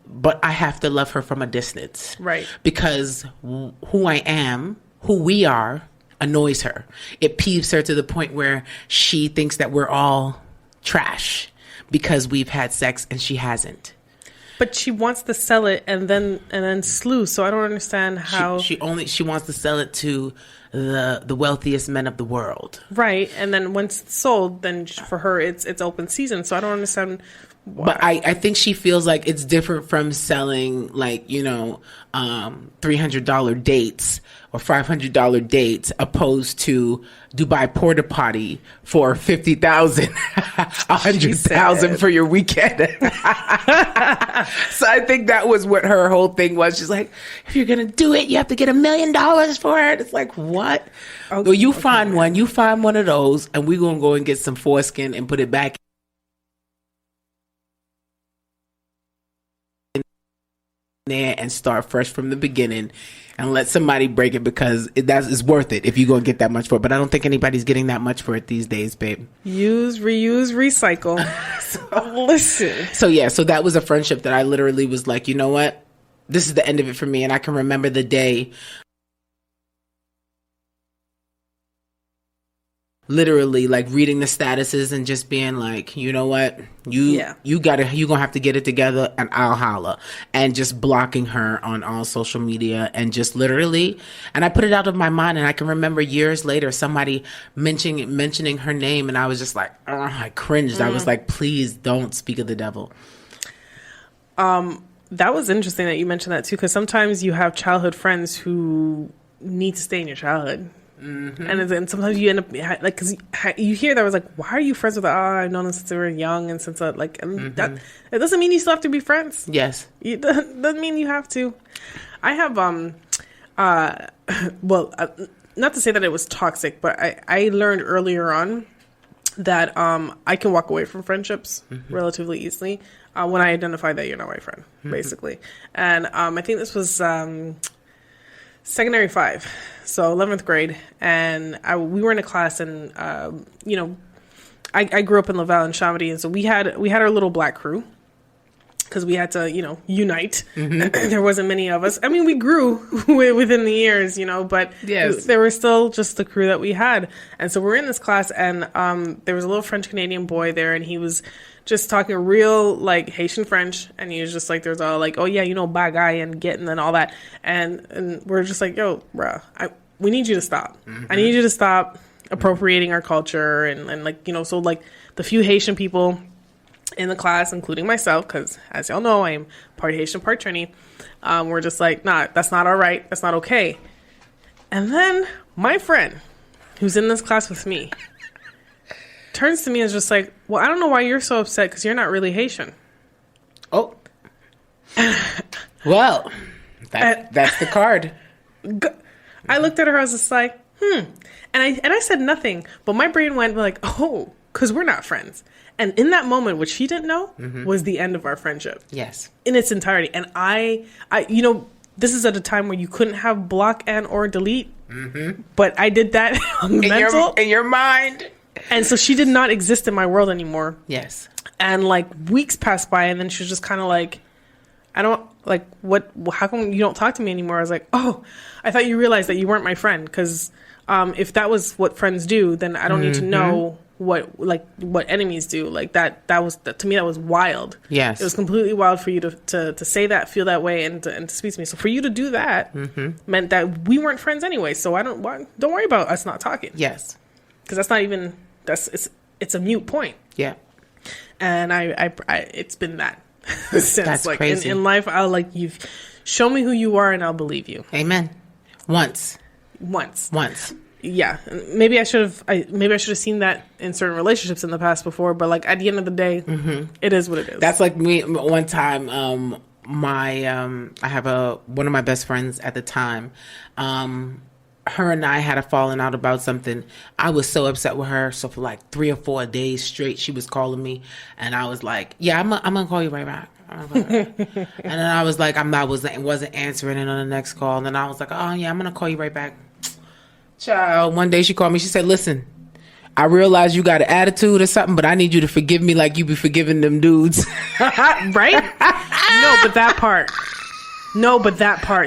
but I have to love her from a distance, Right? Because who I am, who we are, annoys her. It peeves her to the point where she thinks that we're all trash because we've had sex and she hasn't. But she wants to sell it and then slew. So I don't understand how she wants to sell it to the wealthiest men of the world. Right, and then once it's sold, then for her it's open season. So I don't understand. Why. But I think she feels like it's different from selling, like, $300 dates or $500 dates opposed to Dubai porta potty for $50,000, $100,000 for your weekend. So I think that was what her whole thing was. She's like, if you're gonna do it, you have to get $1 million for it. It's like, what? Okay, well, you find one of those, and we're gonna go and get some foreskin and put it back there and start fresh from the beginning and let somebody break it, because it's worth it if you're going to get that much for it. But I don't think anybody's getting that much for it these days, babe. Use, reuse, recycle. Listen. So that was a friendship that I literally was like, you know what? This is the end of it for me. And I can remember the day, literally, like, reading the statuses and just being like, you know what, you're gonna have to get it together and I'll holla, and just blocking her on all social media, and just literally, and I put it out of my mind. And I can remember years later somebody mentioning her name, and I was just like, oh, I cringed. I was like, please don't speak of the devil. That was interesting that you mentioned that too, because sometimes you have childhood friends who need to stay in your childhood. Mm-hmm. And sometimes you end up like, because you hear that was like, why are you friends with her? Oh, I've known them since they were young, and since that it doesn't mean you still have to be friends. Yes, it doesn't mean you have to. I have not to say that it was toxic, but I learned earlier on that I can walk away from friendships relatively easily when I identify that you're not my friend, basically. And I think this was secondary 5, so 11th grade, and we were in a class, and I grew up in Laval and Chamonix, and so we had our little black crew, because we had to unite. There wasn't many of us. I mean, we grew within the years, but yes, there were still just the crew that we had. And so we're in this class, and there was a little French Canadian boy there, and he was just talking real, like, Haitian French, and he was just like, there's all like, oh yeah, bagay and getting and all that, and we're just like, yo, bruh, we need you to stop. I need you to stop appropriating our culture, and like, so like the few Haitian people in the class, including myself, because as y'all know, I'm part Haitian, part Trini, we're just like, nah, that's not all right, that's not okay. And then my friend, who's in this class with me, turns to me and is just like, well, I don't know why you're so upset, because you're not really Haitian. Oh. Well, that's the card. I looked at her, I was just like, and I said nothing, but my brain went like, oh, because we're not friends. And in that moment, what she didn't know was the end of our friendship. Yes. In its entirety. And I this is at a time where you couldn't have block and or delete, but I did that on the mental. In your mind. And so she did not exist in my world anymore. Yes. And like weeks passed by, and then she was just kind of like, I don't, like, what, how come you don't talk to me anymore? I was like, oh, I thought you realized that you weren't my friend. Because if that was what friends do, then I don't need to know what enemies do. Like that was, to me, that was wild. Yes. It was completely wild for you to say that, feel that way, and to speak to me. So for you to do that meant that we weren't friends anyway. So don't worry about us not talking. Yes. Because that's not even, it's a mute point. Yeah. And I it's been that since. That's like crazy. In life, I'll like, you've show me who you are and I'll believe you. Amen. Once. Yeah. Maybe I should have seen that in certain relationships in the past before, but like at the end of the day, it is what it is. That's like me one time, I have one of my best friends at the time. Her and I had a falling out about something. I was so upset with her. So for like 3 or 4 days straight, she was calling me, and I was like, "Yeah, I'm gonna call you right back." And then I was like, wasn't answering it on the next call. And then I was like, "Oh yeah, I'm gonna call you right back." Child, one day she called me. She said, "Listen, I realize you got an attitude or something, but I need you to forgive me like you be forgiving them dudes." Right? No, but that part.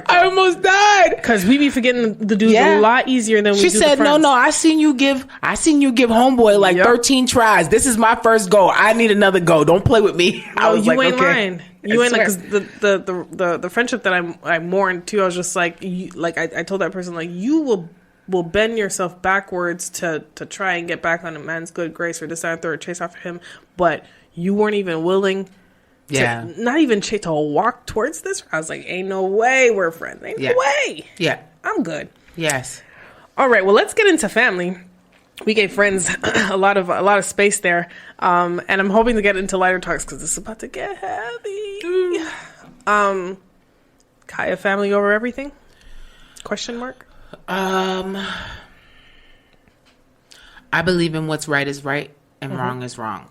I almost died. Because we be forgetting the dudes a lot easier than we do. She said, "No, I seen you give homeboy like 13 tries. This is my first go. I need another go. Don't play with me." I was you like, ain't okay. lying. You ain't like, because the friendship that I mourned too. I was just like, I told that person, like, you will bend yourself backwards to try and get back on a man's good grace or decide to throw a chase after him, but you weren't even willing. Not even to walk towards this. I was like, ain't no way we're friends. Ain't no way. Yeah. I'm good. Yes. All right. Well, let's get into family. We gave friends a lot of space there. And I'm hoping to get into lighter talks because this is about to get heavy. Kiyha, family over everything? Question mark? I believe in what's right is right and wrong is wrong.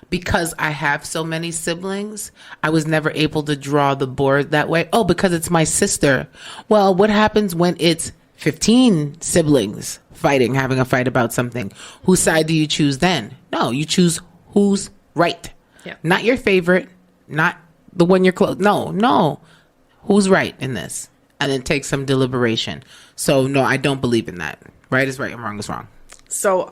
Because I have so many siblings, I was never able to draw the board that way. Oh, because it's my sister. Well, what happens when it's 15 siblings having a fight about something? Whose side do you choose then? No, you choose who's right. Yeah. Not your favorite, not the one you're close. No. Who's right in this? And then take some deliberation. So, no, I don't believe in that. Right is right and wrong is wrong. So,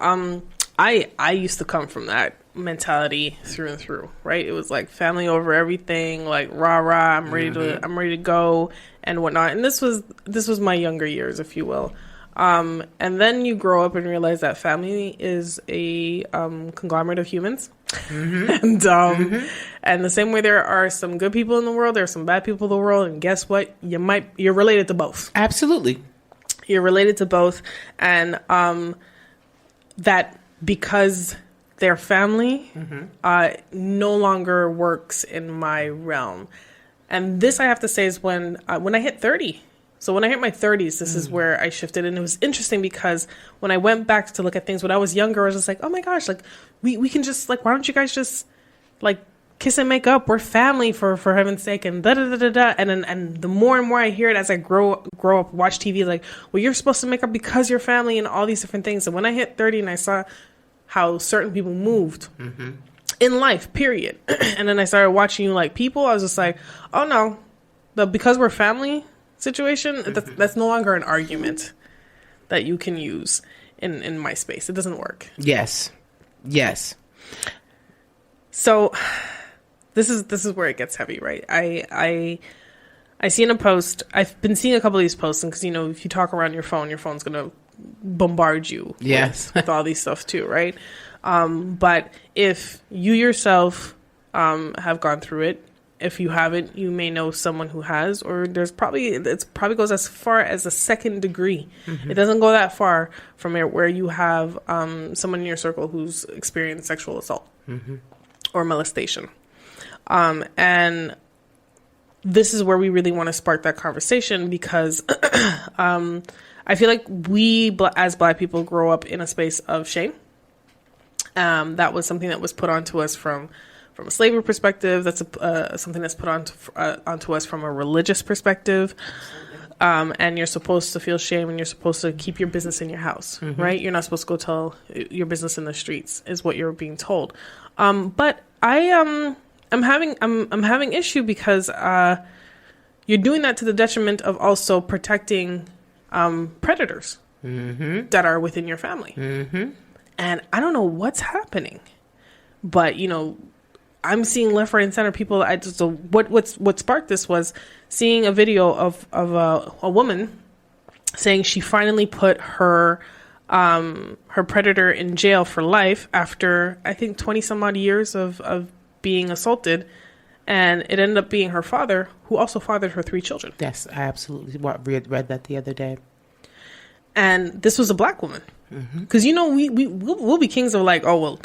I used to come from that mentality through and through, right? It was like family over everything, like rah rah, I'm ready to go and whatnot. And this was my younger years, if you will. And then you grow up and realize that family is a conglomerate of humans. And the same way there are some good people in the world, there are some bad people in the world, and guess what? You're related to both. Absolutely. You're related to both, and that because their family no longer works in my realm. And this, I have to say, is when I hit 30. So when I hit my 30s, this is where I shifted. And it was interesting because when I went back to look at things when I was younger, I was just like, oh my gosh, like we can just, like, why don't you guys just like kiss and make up? We're family for heaven's sake, and da da da da da. And the more and more I hear it as I grow up, watch TV, like, well, you're supposed to make up because you're family and all these different things. And when I hit 30 and I saw how certain people moved in life, period. And then I started watching like people, I was just like, oh no, the because we're family situation, that's no longer an argument that you can use in my space. It doesn't work. Yes. So this is where it gets heavy, right? I see in a post, I've been seeing a couple of these posts, and because, if you talk around your phone's going to bombard you with all these stuff too, right? But if you yourself have gone through it, if you haven't, you may know someone who has, or it probably goes as far as a second degree. It doesn't go that far from where you have someone in your circle who's experienced sexual assault or molestation. And this is where we really want to spark that conversation because I feel like we, as Black people, grow up in a space of shame. That was something that was put onto us from a slavery perspective. That's something that's put onto us from a religious perspective. And you're supposed to feel shame, and you're supposed to keep your business in your house, right? You're not supposed to go tell your business in the streets, is what you're being told. But I'm having issue because you're doing that to the detriment of also protecting predators that are within your family. And I don't know what's happening, but I'm seeing left, right, and center people. So what sparked this was seeing a video of a woman saying she finally put her predator in jail for life after, I think, 20 some odd years of being assaulted. And it ended up being her father, who also fathered her 3 children. Yes, I absolutely read that the other day. And this was a Black woman. Because, we'll be kings of like, oh, well,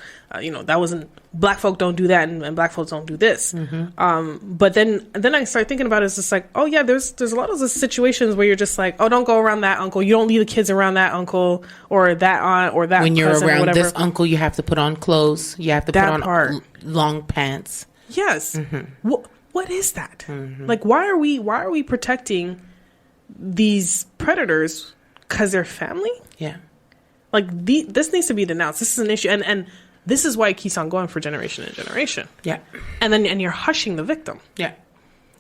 that wasn't, black folk don't do that and black folks don't do this. But then I start thinking about it, it's just like, oh yeah, there's a lot of those situations where you're just like, oh, don't go around that uncle. You don't leave the kids around that uncle or that aunt or that When you're cousin or around whatever. this uncle, you have to put on clothes. You have to That put on part. long pants. Yes. What is that? Like, why are we protecting these predators? Because they're family? Yeah. Like, this needs to be denounced. This is an issue. And this is why it keeps on going for generation and generation. Yeah. And you're hushing the victim. Yeah.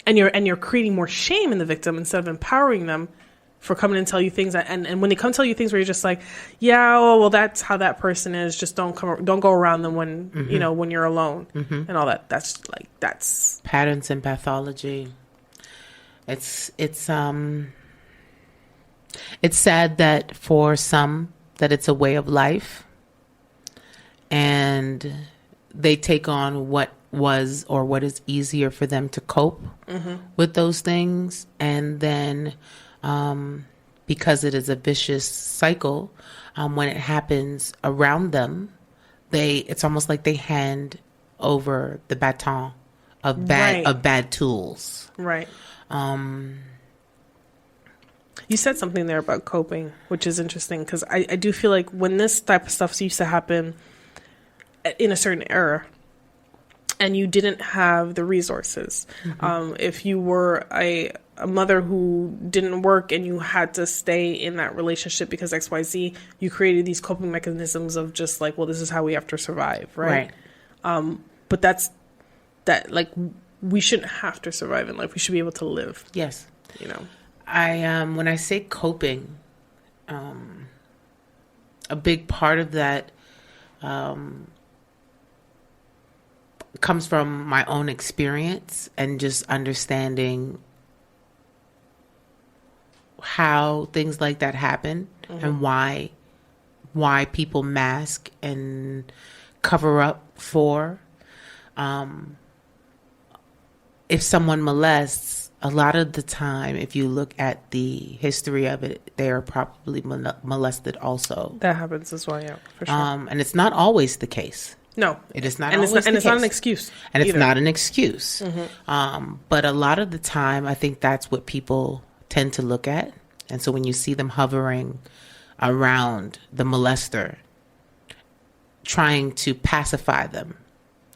And you're creating more shame in the victim instead of empowering them for coming and tell you things. And when they come tell you things where you're just like, yeah, well, that's how that person is. Just don't go around them when, when you're alone and all that. That's Patterns and pathology. It's sad that for some that it's a way of life and they take on what was or what is easier for them to cope with those things. And then because it is a vicious cycle, when it happens around them, it's almost like they hand over the baton of bad tools. right. You said something there about coping, which is interesting because I do feel like when this type of stuff used to happen in a certain era and you didn't have the resources, if you were a mother who didn't work and you had to stay in that relationship because XYZ, you created these coping mechanisms of just like, well, this is how we have to survive, right? But that we shouldn't have to survive in life. We should be able to live. Yes. I when I say coping, a big part of that comes from my own experience and just understanding how things like that happen and why people mask and cover up for. If someone molests, a lot of the time, if you look at the history of it, they are probably molested also. that happens as well, yeah, for sure. And it's not always the case. No, It is not and always it's not, the and it's not case. an excuse. And it's either. not an excuse. But a lot of the time, I think that's what people tend to look at. And so when you see them hovering around the molester, trying to pacify them,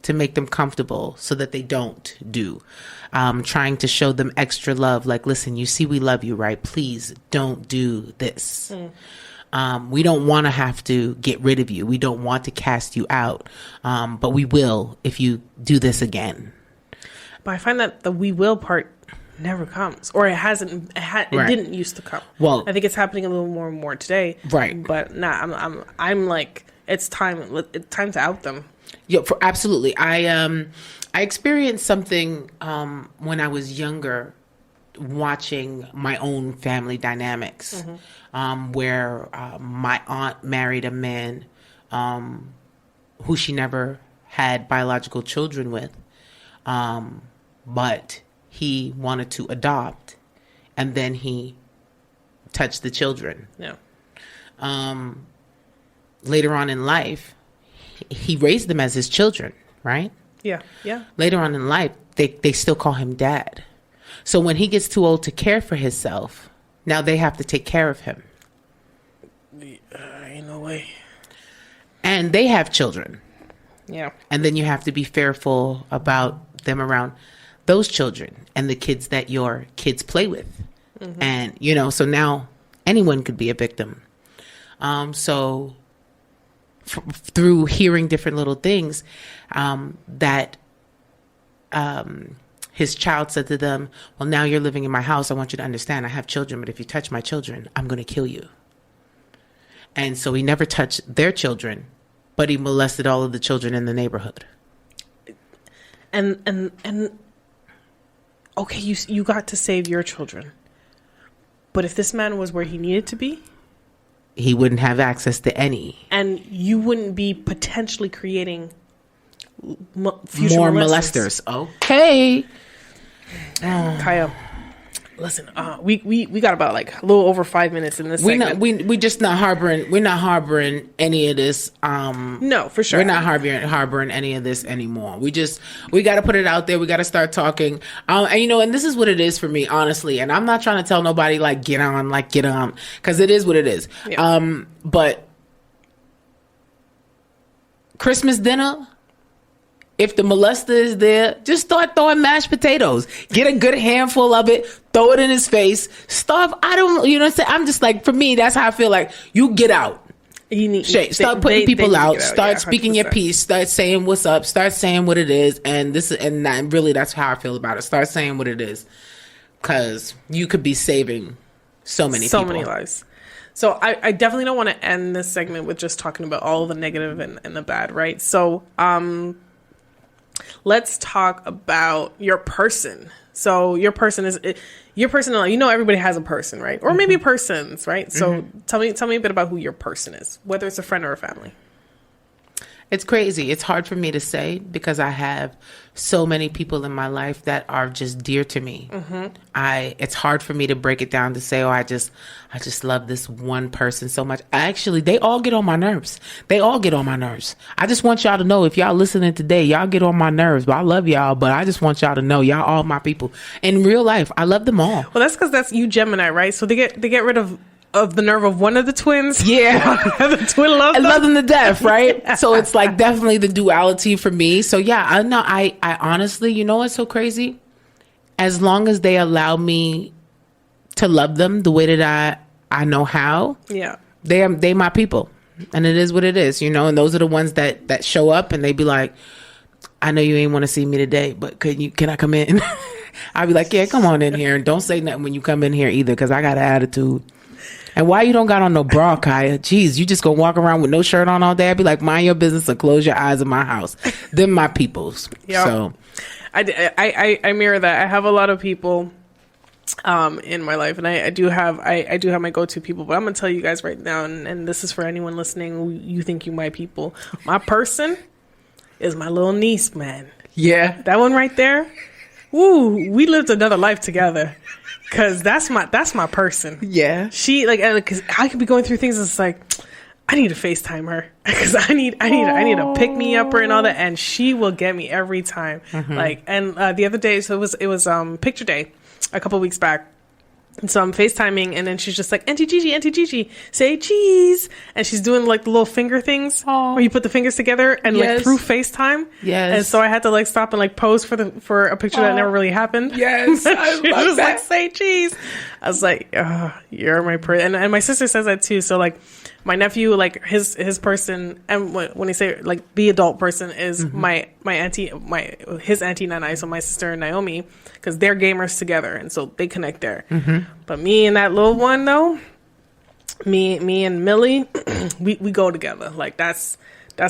to make them comfortable so that they don't do, trying to show them extra love. Like, listen, you see, we love you, right? Please don't do this. We don't want to have to get rid of you. We don't want to cast you out. But we will if you do this again. But I find that the we will part never comes, or it hasn't. It didn't used to come. Well, I think it's happening a little more and more today. Right. But I'm like, it's time. It's time to out them. Yeah, absolutely. I experienced something when I was younger, watching my own family dynamics, where my aunt married a man who she never had biological children with, but he wanted to adopt, and then he touched the children. Yeah. Later on in life, he raised them as his children, right? Yeah. Yeah. Later on in life, they still call him dad. So when he gets too old to care for himself, now they have to take care of him. Ain't no way. And they have children. Yeah. And then you have to be fearful about them around those children and the kids that your kids play with. And, so now anyone could be a victim. So through hearing different little things, that his child said to them, well, now you're living in my house. I want you to understand I have children, but if you touch my children, I'm going to kill you. And so he never touched their children, but he molested all of the children in the neighborhood. And okay, you got to save your children. But if this man was where he needed to be, he wouldn't have access to any. And you wouldn't be potentially creating future more molesters. Okay. Kiyha, Listen, we got about like a little over 5 minutes in this segment. We just not harboring. We're not harboring any of this. No, for sure. We're not harboring any of this anymore. We got to put it out there. We got to start talking. And this is what it is for me, honestly. And I'm not trying to tell nobody get on, because it is what it is. Yeah. But Christmas dinner, if the molester is there, just start throwing mashed potatoes. Get a good handful of it. Throw it in his face. Stuff. You know what I'm saying? I'm just like, for me, that's how I feel like. You get out. Start putting people out. Start speaking your piece. Start saying what's up. Start saying what it is. And really, that's how I feel about it. Start saying what it is. Because you could be saving so many lives. So I definitely don't want to end this segment with just talking about all the negative and the bad, right? So, let's talk about your person. So your person is your personality. You know, everybody has a person, right? Or maybe persons, right? So tell me a bit about who your person is, whether it's a friend or a family. It's crazy. It's hard for me to say because I have so many people in my life that are just dear to me. It's hard for me to break it down to say, I just love this one person so much. They all get on my nerves. They all get on my nerves. I just want y'all to know, if y'all listening today, y'all get on my nerves. But I love y'all. But I just want y'all to know, y'all all my people. In real life, I love them all. Well, that's because that's you, Gemini, right? So they get rid of the nerve of one of the twins. Yeah. The twin loves them. I love them to death, right? Yeah. So it's like definitely the duality for me. So yeah, I honestly, you know what's so crazy? As long as they allow me to love them the way that I know how, yeah, they my people. And it is what it is, and those are the ones that show up and they be like, I know you ain't want to see me today, but can I come in? I'll be like, yeah, come on in here. And don't say nothing when you come in here either, because I got an attitude. And why you don't got on no bra, Kiyha? Jeez, you just gonna walk around with no shirt on all day? I'd be like, mind your business or close your eyes in my house. Them my peoples. Yep. So I mirror that. I have a lot of people in my life, and I do have my go-to people, but I'm gonna tell you guys right now, and this is for anyone listening who you think you my people. My person is my little niece, man. Yeah. That one right there. Woo, we lived another life together. Cause that's my person. Yeah. She cause I could be going through things. It's like, I need to FaceTime her because I need to pick me up her and all that. And she will get me every time. The other day, so it was picture day a couple weeks back. And so I'm FaceTiming, and then she's just like, Auntie Gigi, say cheese. And she's doing like the little finger things where you put the fingers together and like through FaceTime. Yes. And so I had to like stop and like pose for a picture that never really happened. Yes. I she love was that. like, say cheese. I was like, oh, you're my person. And my sister says that too. So like my nephew, like his person, and when they say like the adult person is my auntie, his auntie Nanai, so my sister and Naomi, because they're gamers together, and so they connect there. But me and that little one though, me and Millie, we go together. Like that's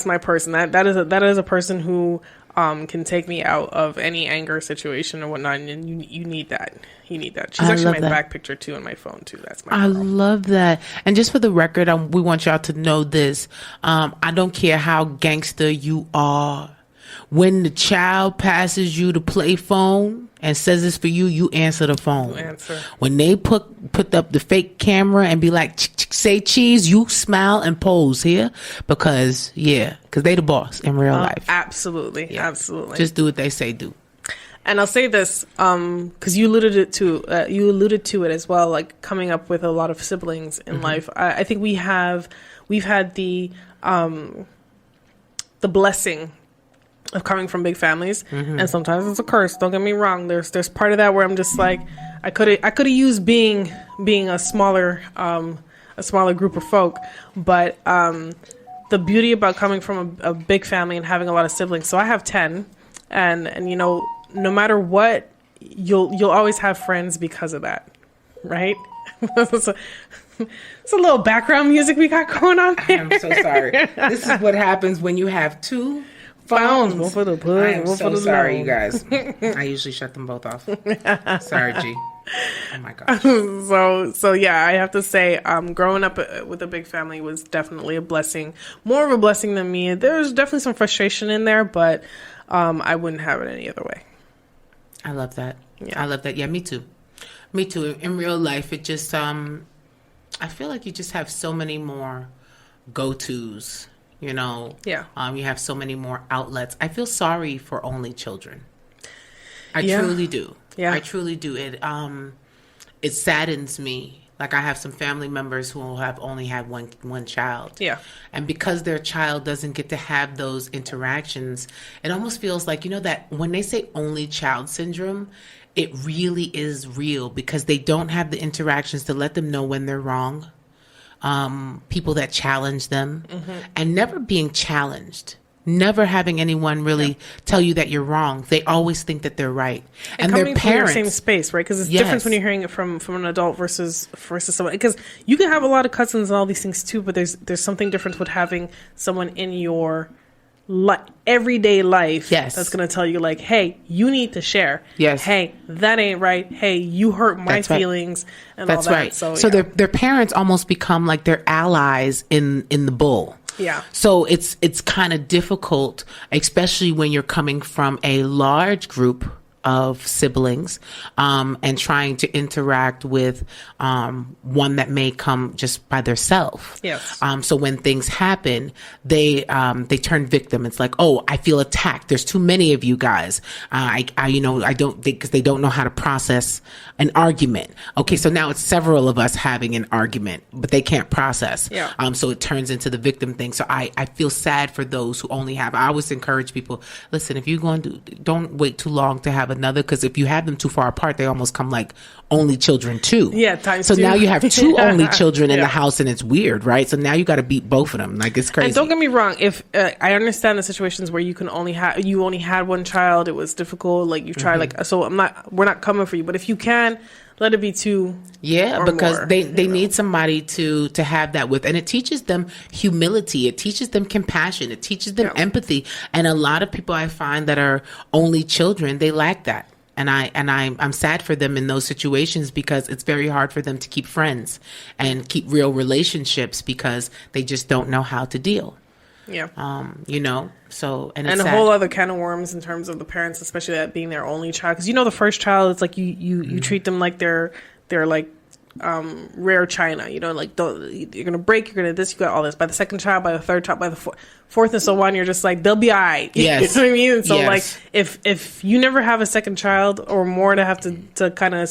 my person. That is a person who can take me out of any anger situation or whatnot, and you need that. You need that. She's actually my back picture too on my phone too. That's my girl. Love that. And just for the record, we want y'all to know this. I don't care how gangster you are. When the child passes you the play phone and says it's for you, you answer the phone. You answer. When they put up the fake camera and be like, say cheese, you smile and pose here because they the boss in real life. Absolutely. Yeah. Absolutely. Just do what they say do. And I'll say this, because you alluded to it as well, like coming up with a lot of siblings in life. I think we've had the blessing of coming from big families, and sometimes it's a curse. Don't get me wrong. There's part of that where I'm just like, I could have used being a smaller group of folk, but the beauty about coming from a big family and having a lot of siblings. So I have 10, and no matter what, you'll always have friends because of that, right? It's a little background music we got going on here. I'm so sorry. This is what happens when you have two phones. One for the push, I am one so for the sorry, low. you guys. I usually shut them both off. Sorry, G. Oh my gosh. So yeah, I have to say, growing up with a big family was definitely a blessing. More of a blessing than me. There's definitely some frustration in there, but I wouldn't have it any other way. I love that. Yeah. I love that. Yeah, me too. Me too. In real life, it just I feel like you just have so many more go-tos. Yeah. You have so many more outlets. I feel sorry for only children. I Yeah. truly do. Yeah. I truly do. It saddens me. Like, I have some family members who have only had one child. Yeah. And because their child doesn't get to have those interactions, it almost feels like, that when they say only child syndrome, it really is real because they don't have the interactions to let them know when they're wrong. People that challenge them and never being challenged. Never having anyone really tell you that you're wrong. They always think that they're right. And their coming from parents, your same space, right? Because it's Yes. different when you're hearing it from an adult versus someone. Because you can have a lot of cousins and all these things too, but there's something different with having someone in your everyday life Yes. that's going to tell you, like, hey, you need to share. Yes. Hey, that ain't right. Hey, you hurt my That's right. feelings and That's all that. right. So, So yeah. their parents almost become like their allies in the bull. Yeah. So it's kind of difficult, especially when you're coming from a large group of siblings, and trying to interact with one that may come just by themselves. Yes. So when things happen, they turn victim. It's like, oh, I feel attacked. There's too many of you guys. I don't think because they don't know how to process an argument. Okay, so now it's several of us having an argument, but they can't process. Yeah. So it turns into the victim thing. So I feel sad for those who only have. I always encourage people, listen, if you're going to, don't wait too long to have another, because if you have them too far apart, they almost come like only children too. Yeah, times So two. now you have two only children in Yeah. the house, and it's weird, right? So now you got to beat both of them. Like, it's crazy. And don't get me wrong, if I understand the situations where you only had one child, it was difficult, like you try, like, so we're not coming for you, but if you can, let it be two. Yeah, or because more, they you know. need somebody to have that with. And it teaches them humility. It teaches them compassion. It teaches them Yeah. empathy. And a lot of people I find that are only children, they lack that. And I'm sad for them in those situations because it's very hard for them to keep friends and keep real relationships because they just don't know how to deal. Yeah. So and And it's a sad. whole other can of worms in terms of the parents, especially that being their only child. Because the first child, it's like you treat them like they're like rare china. Like, you're gonna break, you're gonna this, you got all this. By the second child, by the third child, by the fourth and so on, you're just like, they'll be all right. Yes. You know what I mean? And so Yes. like if you never have a second child or more to have to kind of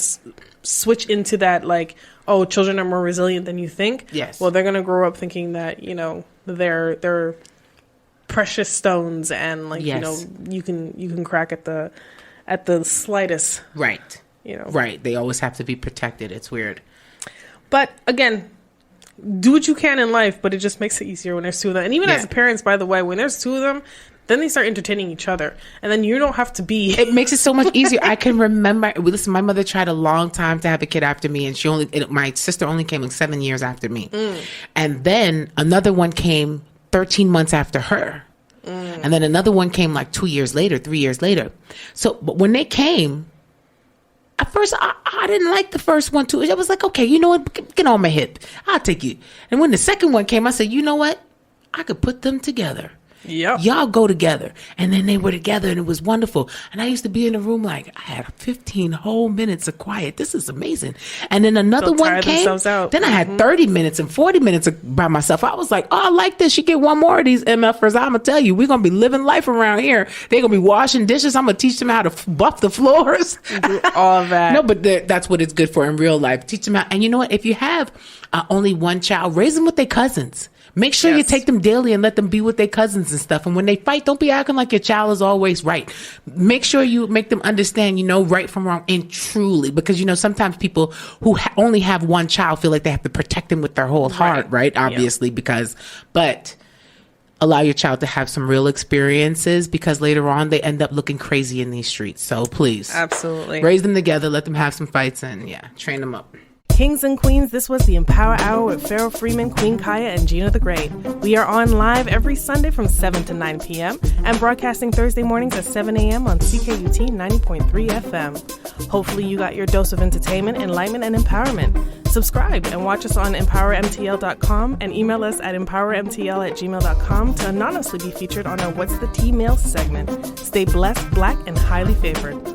switch into that, like, oh, children are more resilient than you think. Yes. Well, they're gonna grow up thinking that they're precious stones, and like Yes. you can crack at the slightest, Right. you know. Right. They always have to be protected. It's weird. But again, do what you can in life, but it just makes it easier when there's two of them. And even Yeah. as parents, by the way, when there's two of them, then they start entertaining each other, and then you don't have to be. It makes it so much easier. I can remember. Listen, my mother tried a long time to have a kid after me, and my sister only came like 7 years after me, and then another one came 13 months after her, and then another one came like 2 years later, 3 years later. So, but when they came, at first I didn't like the first one too. I was like, okay, you know what? Get on my hip. I'll take you. And when the second one came, I said, you know what? I could put them together. Yep. Y'all go together. And then they were together and it was wonderful. And I used to be in the room like, I had 15 whole minutes of quiet. This is amazing. And then another They'll one tire came. themselves out. Then I had 30 minutes and 40 minutes by myself. I was like, oh, I like this. You get one more of these MFers. I'm going to tell you, we're going to be living life around here. They're going to be washing dishes. I'm going to teach them how to buff the floors. Do all of that. No, but that's what it's good for in real life. Teach them how. And you know what? If you have only one child, raise them with their cousins. Make sure you Yes. take them daily and let them be with their cousins and stuff. And when they fight, don't be acting like your child is always right. Make sure you make them understand, right from wrong, and truly, because, sometimes people who only have one child feel like they have to protect them with their whole heart, right? Obviously, but allow your child to have some real experiences, because later on they end up looking crazy in these streets. So please, Absolutely. raise them together, let them have some fights, and train them up. Kings and queens, this was the Empower Hour with Pharaoh Freeman, Queen Kiyha, and Jeena the Great. We are on live every Sunday from 7 to 9 p.m. and broadcasting Thursday mornings at 7 a.m. on CKUT 90.3 FM. Hopefully you got your dose of entertainment, enlightenment, and empowerment. Subscribe and watch us on empowermtl.com and email us at empowermtl@gmail.com to anonymously be featured on our What's the Tea Mail segment. Stay blessed, black, and highly favored.